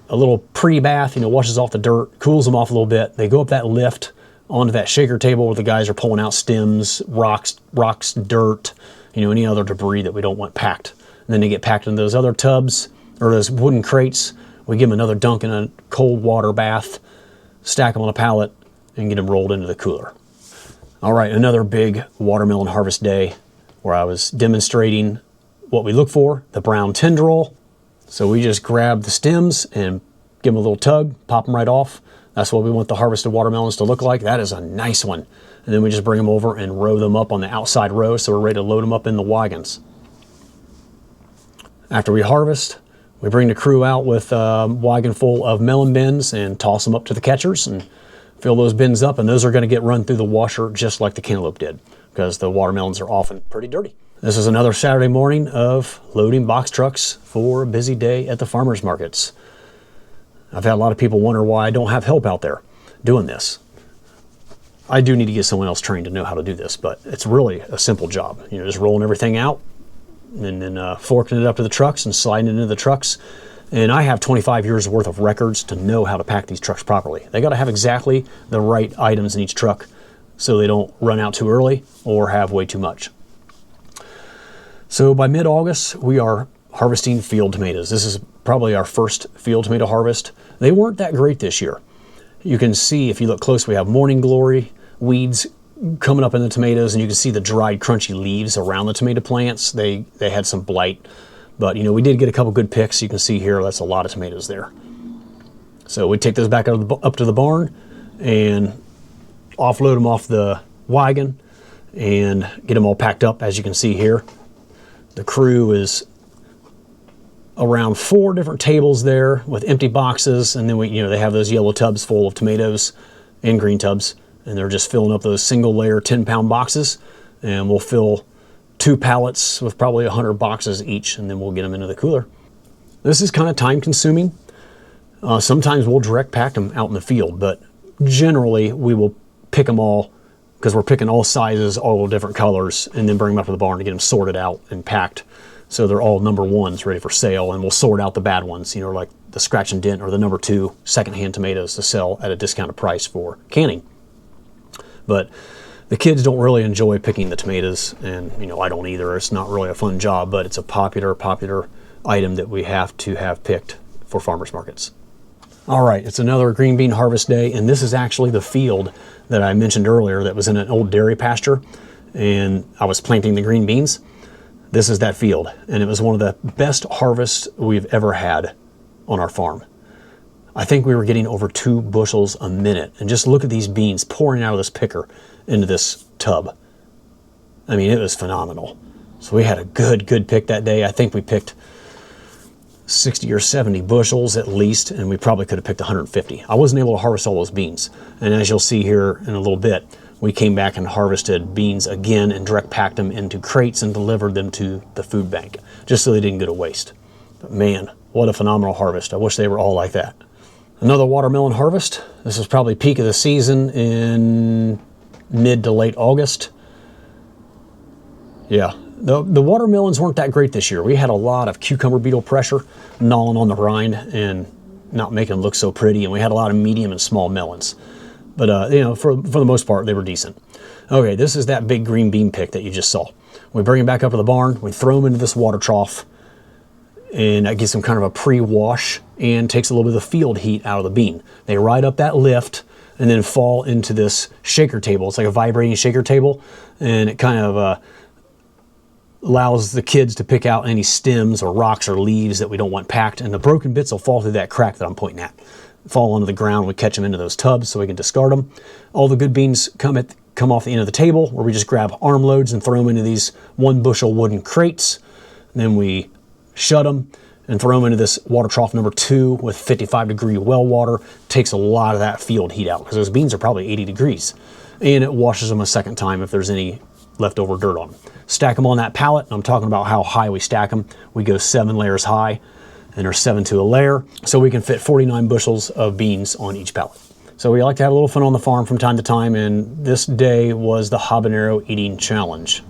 little pre-bath, washes off the dirt, cools them off a little bit. They go up that lift onto that shaker table where the guys are pulling out stems, rocks, dirt, any other debris that we don't want packed. And then they get packed in those other tubs or those wooden crates. We give them another dunk in a cold water bath, stack them on a pallet, and get them rolled into the cooler. All right, another big watermelon harvest day where I was demonstrating what we look for, the brown tendril. So we just grab the stems and give them a little tug, pop them right off. That's what we want the harvested watermelons to look like. That is a nice one. And then we just bring them over and row them up on the outside row so we're ready to load them up in the wagons. After we harvest, we bring the crew out with a wagon full of melon bins and toss them up to the catchers and fill those bins up, and those are going to get run through the washer just like the cantaloupe did because the watermelons are often pretty dirty. This is another Saturday morning of loading box trucks for a busy day at the farmers markets. I've had a lot of people wonder why I don't have help out there doing this. I do need to get someone else trained to know how to do this, but it's really a simple job. Just rolling everything out and then forking it up to the trucks and sliding it into the trucks. And I have 25 years worth of records to know how to pack these trucks properly. They got to have exactly the right items in each truck so they don't run out too early or have way too much. So by mid-August, we are harvesting field tomatoes. This is probably our first field tomato harvest. They weren't that great this year. You can see, if you look close, we have morning glory weeds coming up in the tomatoes, and you can see the dried crunchy leaves around the tomato plants. They had some blight, but you know, we did get a couple good picks. You can see here, that's a lot of tomatoes there. So we take those back up to the barn and offload them off the wagon and get them all packed up. As you can see here, the crew is around 4 different tables there with empty boxes, and then they have those yellow tubs full of tomatoes and green tubs, and they're just filling up those single layer 10-pound boxes, and we'll fill 2 pallets with probably 100 boxes each, and then we'll get them into the cooler. This is kind of time consuming. Sometimes we'll direct pack them out in the field, but generally we will pick them all, because we're picking all sizes, all different colors, and then bring them up to the barn to get them sorted out and packed. So they're all number 1s ready for sale, and we'll sort out the bad ones, like the scratch and dent or the number 2 secondhand tomatoes to sell at a discounted price for canning. But the kids don't really enjoy picking the tomatoes, and I don't either. It's not really a fun job, but it's a popular item that we have to have picked for farmers markets. All right, it's another green bean harvest day, and this is actually the field that I mentioned earlier that was in an old dairy pasture, and I was planting the green beans. This is that field, and it was one of the best harvests we've ever had on our farm. I think we were getting over 2 bushels a minute, and just look at these beans pouring out of this picker into this tub. I mean, it was phenomenal. So we had a good pick that day. I think we picked 60 or 70 bushels at least, and we probably could have picked 150. I wasn't able to harvest all those beans, and as you'll see here in a little bit, we came back and harvested beans again and direct packed them into crates and delivered them to the food bank, just so they didn't go to waste. But man, what a phenomenal harvest. I wish they were all like that. Another watermelon harvest. This is probably peak of the season in mid to late August. Yeah, the watermelons weren't that great this year. We had a lot of cucumber beetle pressure gnawing on the rind and not making them look so pretty, and we had a lot of medium and small melons. But, for the most part, they were decent. Okay, this is that big green bean pick that you just saw. We bring them back up to the barn, we throw them into this water trough, and that gives them kind of a pre-wash and takes a little bit of the field heat out of the bean. They ride up that lift and then fall into this shaker table. It's like a vibrating shaker table, and it kind of allows the kids to pick out any stems or rocks or leaves that we don't want packed, and the broken bits will fall through that crack that I'm pointing at. Fall onto the ground, we catch them into those tubs so we can discard them. All the good beans come off the end of the table, where we just grab armloads and throw them into these 1 bushel wooden crates. And then we shut them and throw them into this water trough number 2 with 55-degree well water. Takes a lot of that field heat out, because those beans are probably 80 degrees. And it washes them a second time if there's any leftover dirt on them. Stack them on that pallet, and I'm talking about how high we stack them. We go 7 layers high, and there's 7 to a layer, so we can fit 49 bushels of beans on each pallet. So we like to have a little fun on the farm from time to time, and this day was the habanero eating challenge.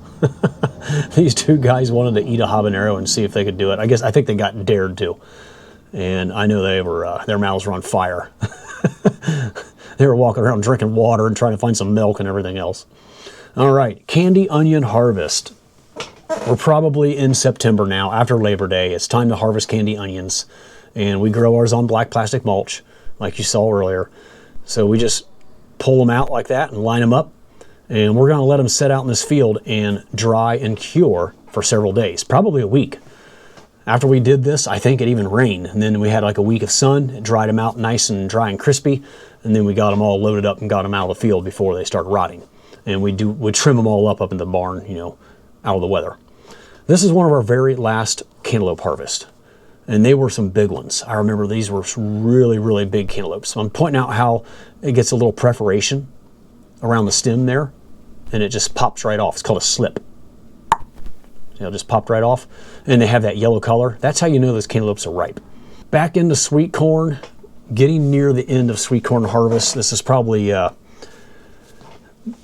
These 2 guys wanted to eat a habanero and see if they could do it. I think they got dared to, and I know they were their mouths were on fire. They were walking around drinking water and trying to find some milk and everything else. All right, candy onion harvest. We're probably in September now, after Labor Day. It's time to harvest candy onions, and we grow ours on black plastic mulch, like you saw earlier. So we just pull them out like that and line them up, and we're going to let them sit out in this field and dry and cure for several days, probably a week. After we did this, I think it even rained, and then we had like a week of sun. It dried them out nice and dry and crispy, and then we got them all loaded up and got them out of the field before they start rotting. And we trim them all up in the barn, out of the weather. This is one of our very last cantaloupe harvest, and they were some big ones. I remember these were really big cantaloupes. So I'm pointing out how it gets a little perforation around the stem there, and it just pops right off. It's called a slip. Just popped right off, and they have that yellow color. That's how you know those cantaloupes are ripe. Back into sweet corn, getting near the end of sweet corn harvest. This is probably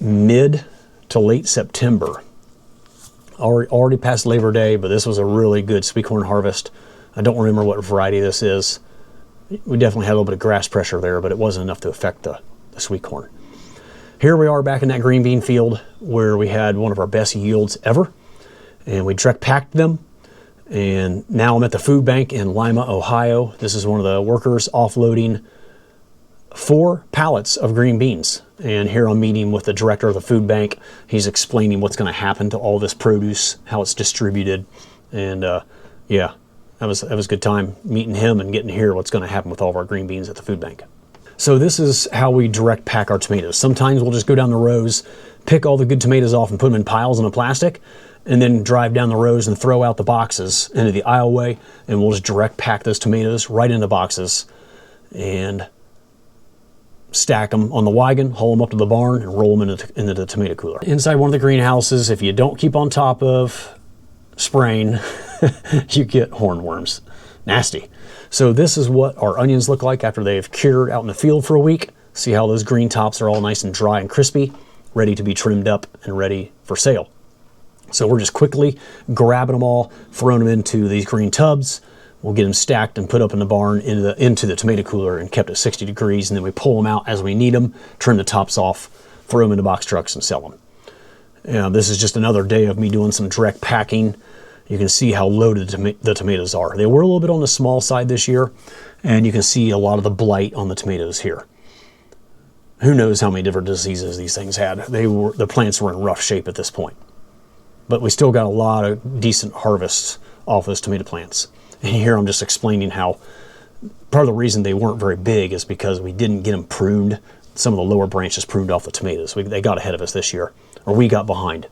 mid to late September. Already past Labor Day, but this was a really good sweet corn harvest. I don't remember what variety this is. We definitely had a little bit of grass pressure there, but it wasn't enough to affect the sweet corn. Here we are back in that green bean field where we had one of our best yields ever. and we direct packed them. And now I'm at the food bank in Lima, Ohio. This is one of the workers offloading 4 pallets of green beans. And here I'm meeting with the director of the food bank. He's explaining what's going to happen to all this produce, how it's distributed. And yeah, that was a good time meeting him and getting to hear what's going to happen with all of our green beans at the food bank. So this is how we direct pack our tomatoes. Sometimes we'll just go down the rows, pick all the good tomatoes off and put them in piles in a plastic, and then drive down the rows and throw out the boxes into the aisleway, and we'll just direct pack those tomatoes right into boxes and stack them on the wagon, haul them up to the barn, and roll them into the tomato cooler. Inside one of the greenhouses, if you don't keep on top of spraying, you get hornworms. Nasty. So this is what our onions look like after they've cured out in the field for a week. See how those green tops are all nice and dry and crispy, ready to be trimmed up and ready for sale. So we're just quickly grabbing them all, throwing them into these green tubs. We'll get them stacked and put up in the barn into the tomato cooler and kept at 60 degrees. And then we pull them out as we need them, trim the tops off, throw them into box trucks and sell them. This is just another day of me doing some direct packing. You can see how loaded the tomatoes are. They were a little bit on the small side this year, and you can see a lot of the blight on the tomatoes here. Who knows how many different diseases these things had. The plants were in rough shape at this point. But we still got a lot of decent harvests off those tomato plants. And here I'm just explaining how part of the reason they weren't very big is because we didn't get them pruned. Some of the lower branches pruned off the tomatoes. They got ahead of us this year, or we got behind.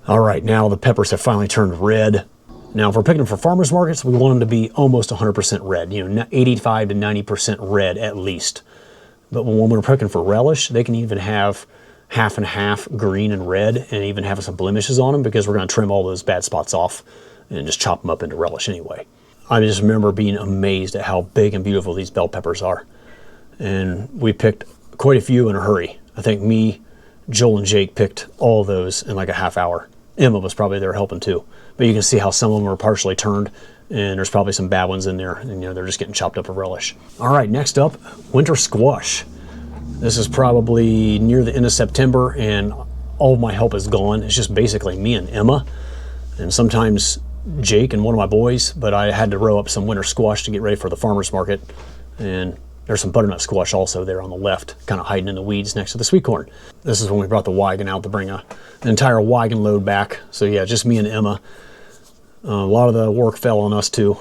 All right, now the peppers have finally turned red. Now, if we're picking them for farmers markets, we want them to be almost 100% red, 85 to 90% red at least. But when we're picking for relish, they can even have half and half green and red, and even have some blemishes on them, because we're going to trim all those bad spots off and just chop them up into relish anyway. I just remember being amazed at how big and beautiful these bell peppers are. And we picked quite a few in a hurry. I think me, Joel, and Jake picked all of those in like a half hour. Emma was probably there helping too. But you can see how some of them are partially turned, and there's probably some bad ones in there, and they're just getting chopped up for relish. All right, next up, winter squash. This is probably near the end of September, and all of my help is gone. It's just basically me and Emma, and sometimes Jake and one of my boys, but I had to row up some winter squash to get ready for the farmer's market. And there's some butternut squash also there on the left, kind of hiding in the weeds next to the sweet corn. This is when we brought the wagon out to bring an entire wagon load back. So yeah, just me and Emma. A lot of the work fell on us too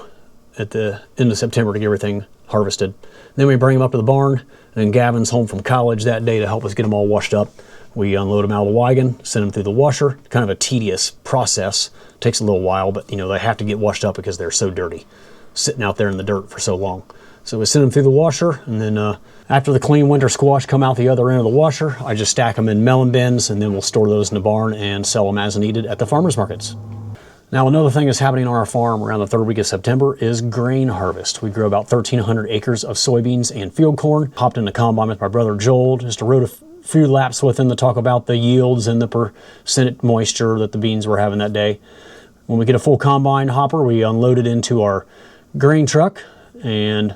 at the end of September to get everything harvested. Then we bring them up to the barn, and Gavin's home from college that day to help us get them all washed up. We unload them out of the wagon, send them through the washer. Kind of a tedious process. Takes a little while, but they have to get washed up because they're so dirty, sitting out there in the dirt for so long. So we send them through the washer, and then after the clean winter squash come out the other end of the washer, I just stack them in melon bins, and then we'll store those in the barn and sell them as needed at the farmers markets. Now, another thing that's happening on our farm around the third week of September is grain harvest. We grow about 1,300 acres of soybeans and field corn. Hopped in the combine with my brother Joel, just rode a few laps with him to talk about the yields and the percent moisture that the beans were having that day. When we get a full combine hopper, we unload it into our grain truck and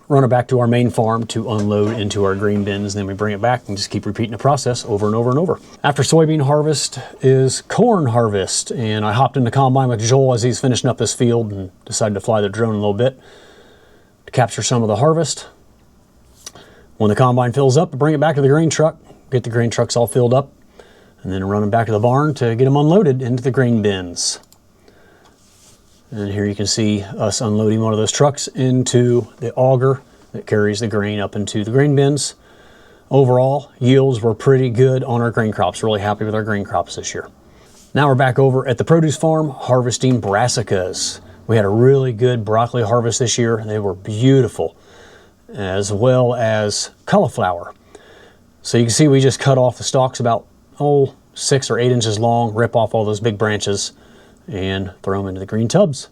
run it back to our main farm to unload into our grain bins. And then we bring it back and just keep repeating the process over and over and over. After soybean harvest is corn harvest. And I hopped in the combine with Joel as he's finishing up this field and decided to fly the drone a little bit to capture some of the harvest. When the combine fills up, bring it back to the grain truck, get the grain trucks all filled up, and then run them back to the barn to get them unloaded into the grain bins. And here you can see us unloading one of those trucks into the auger that carries the grain up into the grain bins. Overall, yields were pretty good on our grain crops. Really happy with our grain crops this year. Now we're back over at the produce farm harvesting brassicas. We had a really good broccoli harvest this year. They were beautiful, as well as cauliflower. So you can see we just cut off the stalks about 6 or 8 inches long, rip off all those big branches, and throw them into the green tubs.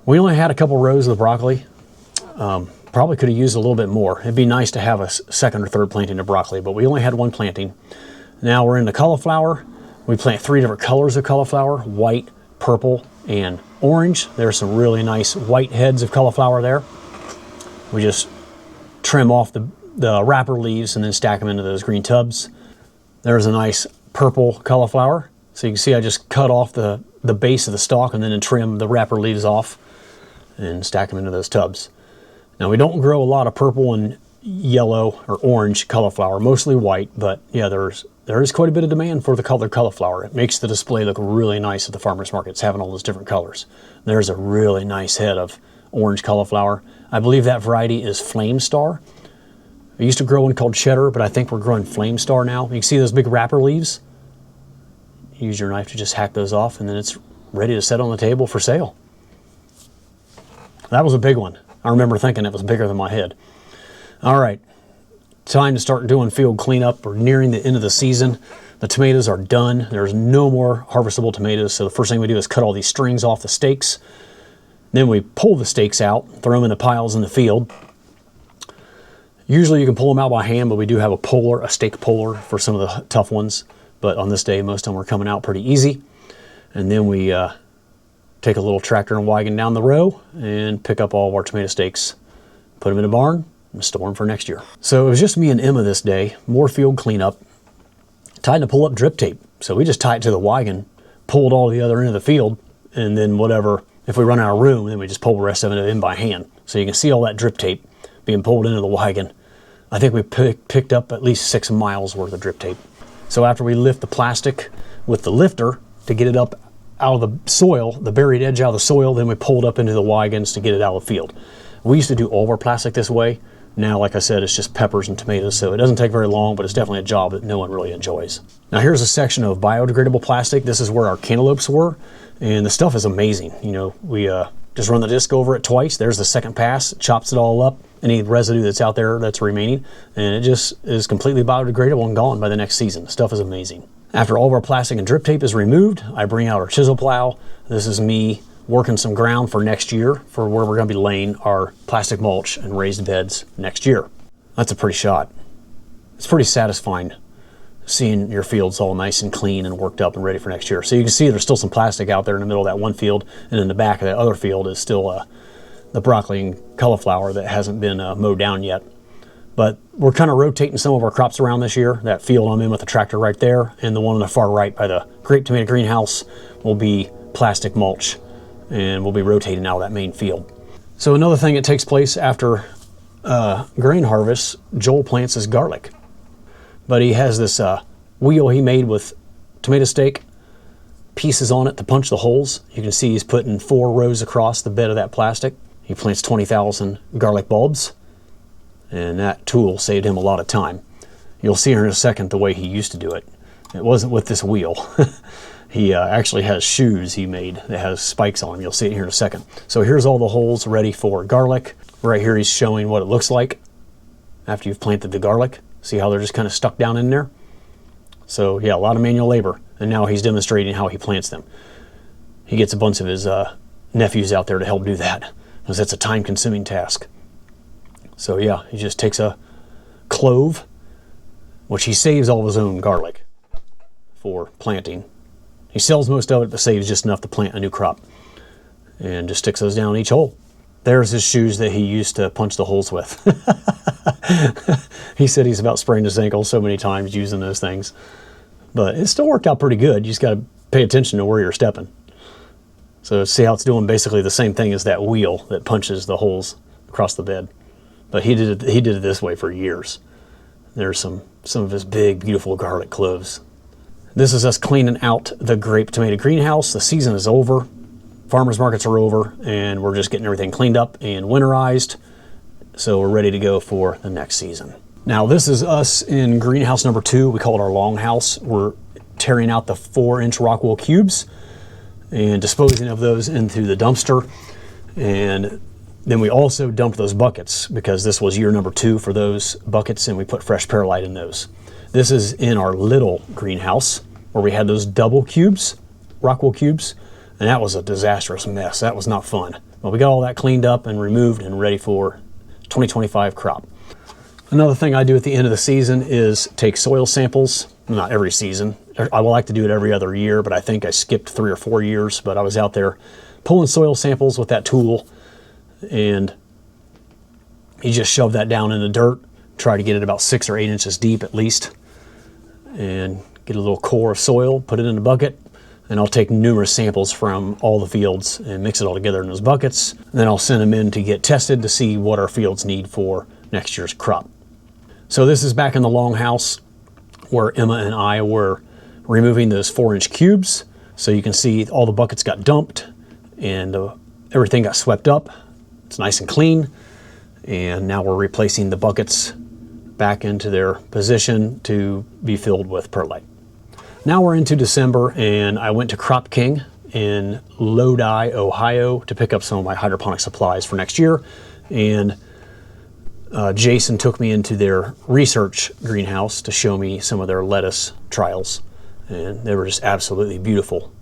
We only had a couple rows of the broccoli. Probably could have used a little bit more. It'd be nice to have a second or third planting of broccoli, but we only had one planting. Now we're into cauliflower. We plant 3 different colors of cauliflower: white, purple, and orange. There's some really nice white heads of cauliflower there. We just trim off the wrapper leaves and then stack them into those green tubs. There's a nice purple cauliflower. So you can see I just cut off the base of the stalk and then trim the wrapper leaves off and stack them into those tubs. Now we don't grow a lot of purple and yellow or orange cauliflower, mostly white, but yeah, there is quite a bit of demand for the colored cauliflower. It makes the display look really nice at the farmers markets, having all those different colors. There's a really nice head of orange cauliflower. I believe that variety is Flame Star. I used to grow one called Cheddar, but I think we're growing Flame Star now. You can see those big wrapper leaves. Use your knife to just hack those off, and then it's ready to set on the table for sale. That was a big one. I remember thinking it was bigger than my head. All right, time to start doing field cleanup. We're nearing the end of the season. The tomatoes are done. There's no more harvestable tomatoes, so the first thing we do is cut all these strings off the stakes. Then we pull the stakes out, throw them into piles in the field. Usually you can pull them out by hand, but we do have a puller, a stake puller for some of the tough ones. But on this day, most of them are coming out pretty easy. And then we take a little tractor and wagon down the row and pick up all of our tomato stakes, put them in a barn, and store them for next year. So it was just me and Emma this day, more field cleanup, tied to pull up drip tape. So we just tie it to the wagon, pulled all the other end of the field, and then whatever, if we run out of room, then we just pull the rest of it in by hand. So you can see all that drip tape being pulled into the wagon. I think we picked up at least 6 miles worth of drip tape. So after we lift the plastic with the lifter to get it up out of the soil, the buried edge out of the soil, then we pull it up into the wagons to get it out of the field. We used to do all of our plastic this way. Now, like I said, it's just peppers and tomatoes, so it doesn't take very long, but it's definitely a job that no one really enjoys. Now here's a section of biodegradable plastic. This is where our cantaloupes were, and the stuff is amazing. You know, we just run the disc over it twice. There's the second pass, it chops it all up, any residue that's out there that's remaining, and it just is completely biodegradable and gone by the next season. The stuff is amazing. After all of our plastic and drip tape is removed, I bring out our chisel plow. This is me working some ground for next year for where we're going to be laying our plastic mulch and raised beds next year. That's a pretty shot. It's pretty satisfying seeing your fields all nice and clean and worked up and ready for next year. So you can see there's still some plastic out there in the middle of that one field, and in the back of that other field is still the broccoli and cauliflower that hasn't been mowed down yet. But we're kind of rotating some of our crops around this year. That field I'm in with the tractor right there, and the one on the far right by the grape tomato greenhouse will be plastic mulch, and we'll be rotating out of that main field. So another thing that takes place after grain harvest, Joel plants his garlic. But he has this wheel he made with tomato stake pieces on it to punch the holes. You can see he's putting 4 rows across the bed of that plastic. He plants 20,000 garlic bulbs, and that tool saved him a lot of time. You'll see here in a second the way he used to do it. It wasn't with this wheel. He actually has shoes he made that has spikes on them. You'll see it here in a second. So here's all the holes ready for garlic. Right here he's showing what it looks like after you've planted the garlic. See how they're just kind of stuck down in there? So yeah, a lot of manual labor. And now he's demonstrating how he plants them. He gets a bunch of his nephews out there to help do that, because that's a time-consuming task. So yeah, he just takes a clove, which he saves all of his own garlic for planting. He sells most of it, but saves just enough to plant a new crop, and just sticks those down in each hole. There's his shoes that he used to punch the holes with. He said he's about sprained his ankle so many times using those things. But it still worked out pretty good. You just got to pay attention to where you're stepping. So see how it's doing basically the same thing as that wheel that punches the holes across the bed. But he did it this way for years. There's some of his big, beautiful garlic cloves. This is us cleaning out the grape tomato greenhouse. The season is over. Farmers markets are over, and we're just getting everything cleaned up and winterized. So we're ready to go for the next season. Now this is us in greenhouse number 2. We call it our longhouse. We're tearing out the 4-inch Rockwell cubes and disposing of those into the dumpster. And then we also dump those buckets, because this was year number 2 for those buckets, and we put fresh perlite in those. This is in our little greenhouse where we had those double cubes, Rockwell cubes, and that was a disastrous mess. That was not fun. But we got all that cleaned up and removed and ready for 2025 crop. Another thing I do at the end of the season is take soil samples. Not every season. I would like to do it every other year, but I think I skipped 3 or 4 years. But I was out there pulling soil samples with that tool, and you just shove that down in the dirt, try to get it about 6 or 8 inches deep at least, and get a little core of soil, put it in a bucket, and I'll take numerous samples from all the fields and mix it all together in those buckets. And then I'll send them in to get tested to see what our fields need for next year's crop. So this is back in the longhouse where Emma and I were removing those 4-inch cubes. So you can see all the buckets got dumped and everything got swept up. It's nice and clean. And now we're replacing the buckets back into their position to be filled with perlite. Now we're into December, and I went to Crop King in Lodi, Ohio to pick up some of my hydroponic supplies for next year. And Jason took me into their research greenhouse to show me some of their lettuce trials. And they were just absolutely beautiful.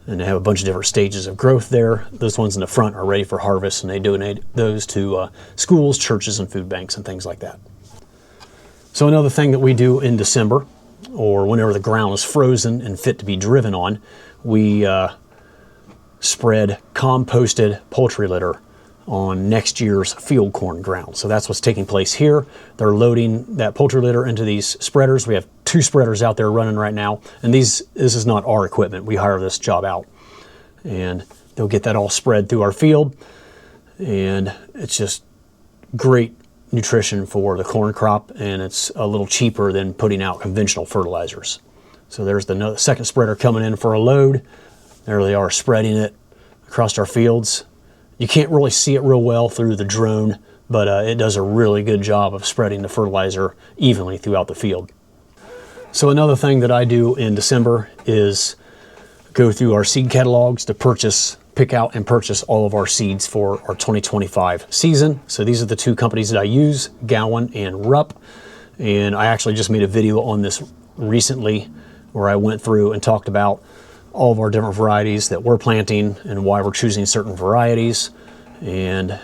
And they have a bunch of different stages of growth there. Those ones in the front are ready for harvest, and they donate those to schools, churches, and food banks and things like that. So another thing that we do in December, or whenever the ground is frozen and fit to be driven on, we spread composted poultry litter on next year's field corn ground. So that's what's taking place here. They're loading that poultry litter into these spreaders. We have 2 spreaders out there running right now, and this is not our equipment. We hire this job out, and they'll get that all spread through our field, and it's just great nutrition for the corn crop, and it's a little cheaper than putting out conventional fertilizers. So there's the second spreader coming in for a load. There they are spreading it across our fields. You can't really see it real well through the drone, but it does a really good job of spreading the fertilizer evenly throughout the field. So another thing that I do in December is go through our seed catalogs to pick out and purchase all of our seeds for our 2025 season. So these are the 2 companies that I use, Gowan and Rupp. And I actually just made a video on this recently where I went through and talked about all of our different varieties that we're planting and why we're choosing certain varieties. And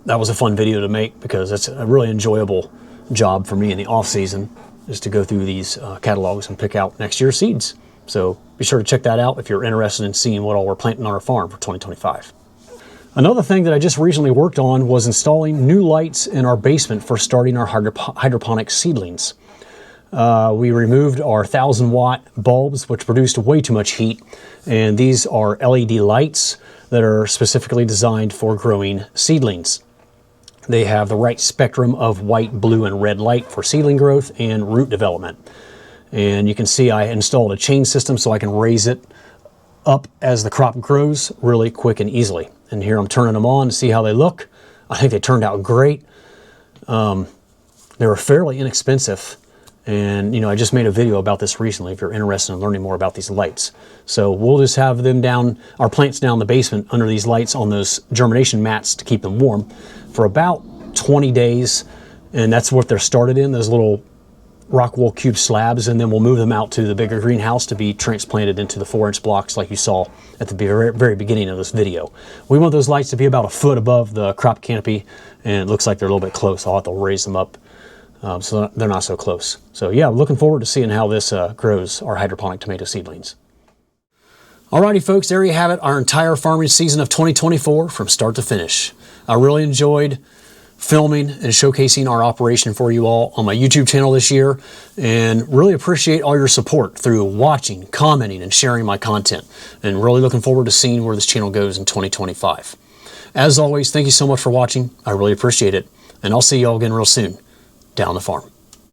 that was a fun video to make because it's a really enjoyable job for me in the off season, is to go through these catalogs and pick out next year's seeds. So be sure to check that out if you're interested in seeing what all we're planting on our farm for 2025. Another thing that I just recently worked on was installing new lights in our basement for starting our hydroponic seedlings. We removed our 1,000-watt bulbs, which produced way too much heat, and these are LED lights that are specifically designed for growing seedlings. They have the right spectrum of white, blue, and red light for seedling growth and root development. And you can see I installed a chain system so I can raise it up as the crop grows really quick and easily. And here I'm turning them on to see how they look. I think they turned out great. They were fairly inexpensive. And, I just made a video about this recently if you're interested in learning more about these lights. So we'll just have them our plants down in the basement under these lights on those germination mats to keep them warm for about 20 days. And that's what they're started in, those little rock wool cube slabs. And then we'll move them out to the bigger greenhouse to be transplanted into the 4-inch blocks like you saw at the very beginning of this video. We want those lights to be about a foot above the crop canopy, and it looks like they're a little bit close. I'll have to raise them up so they're not so close. So yeah, looking forward to seeing how this grows our hydroponic tomato seedlings. Alrighty folks, there you have it, our entire farming season of 2024 from start to finish. I really enjoyed filming and showcasing our operation for you all on my YouTube channel this year, and really appreciate all your support through watching, commenting, and sharing my content, and really looking forward to seeing where this channel goes in 2025. As always, thank you so much for watching. I really appreciate it, and I'll see you all again real soon down the farm.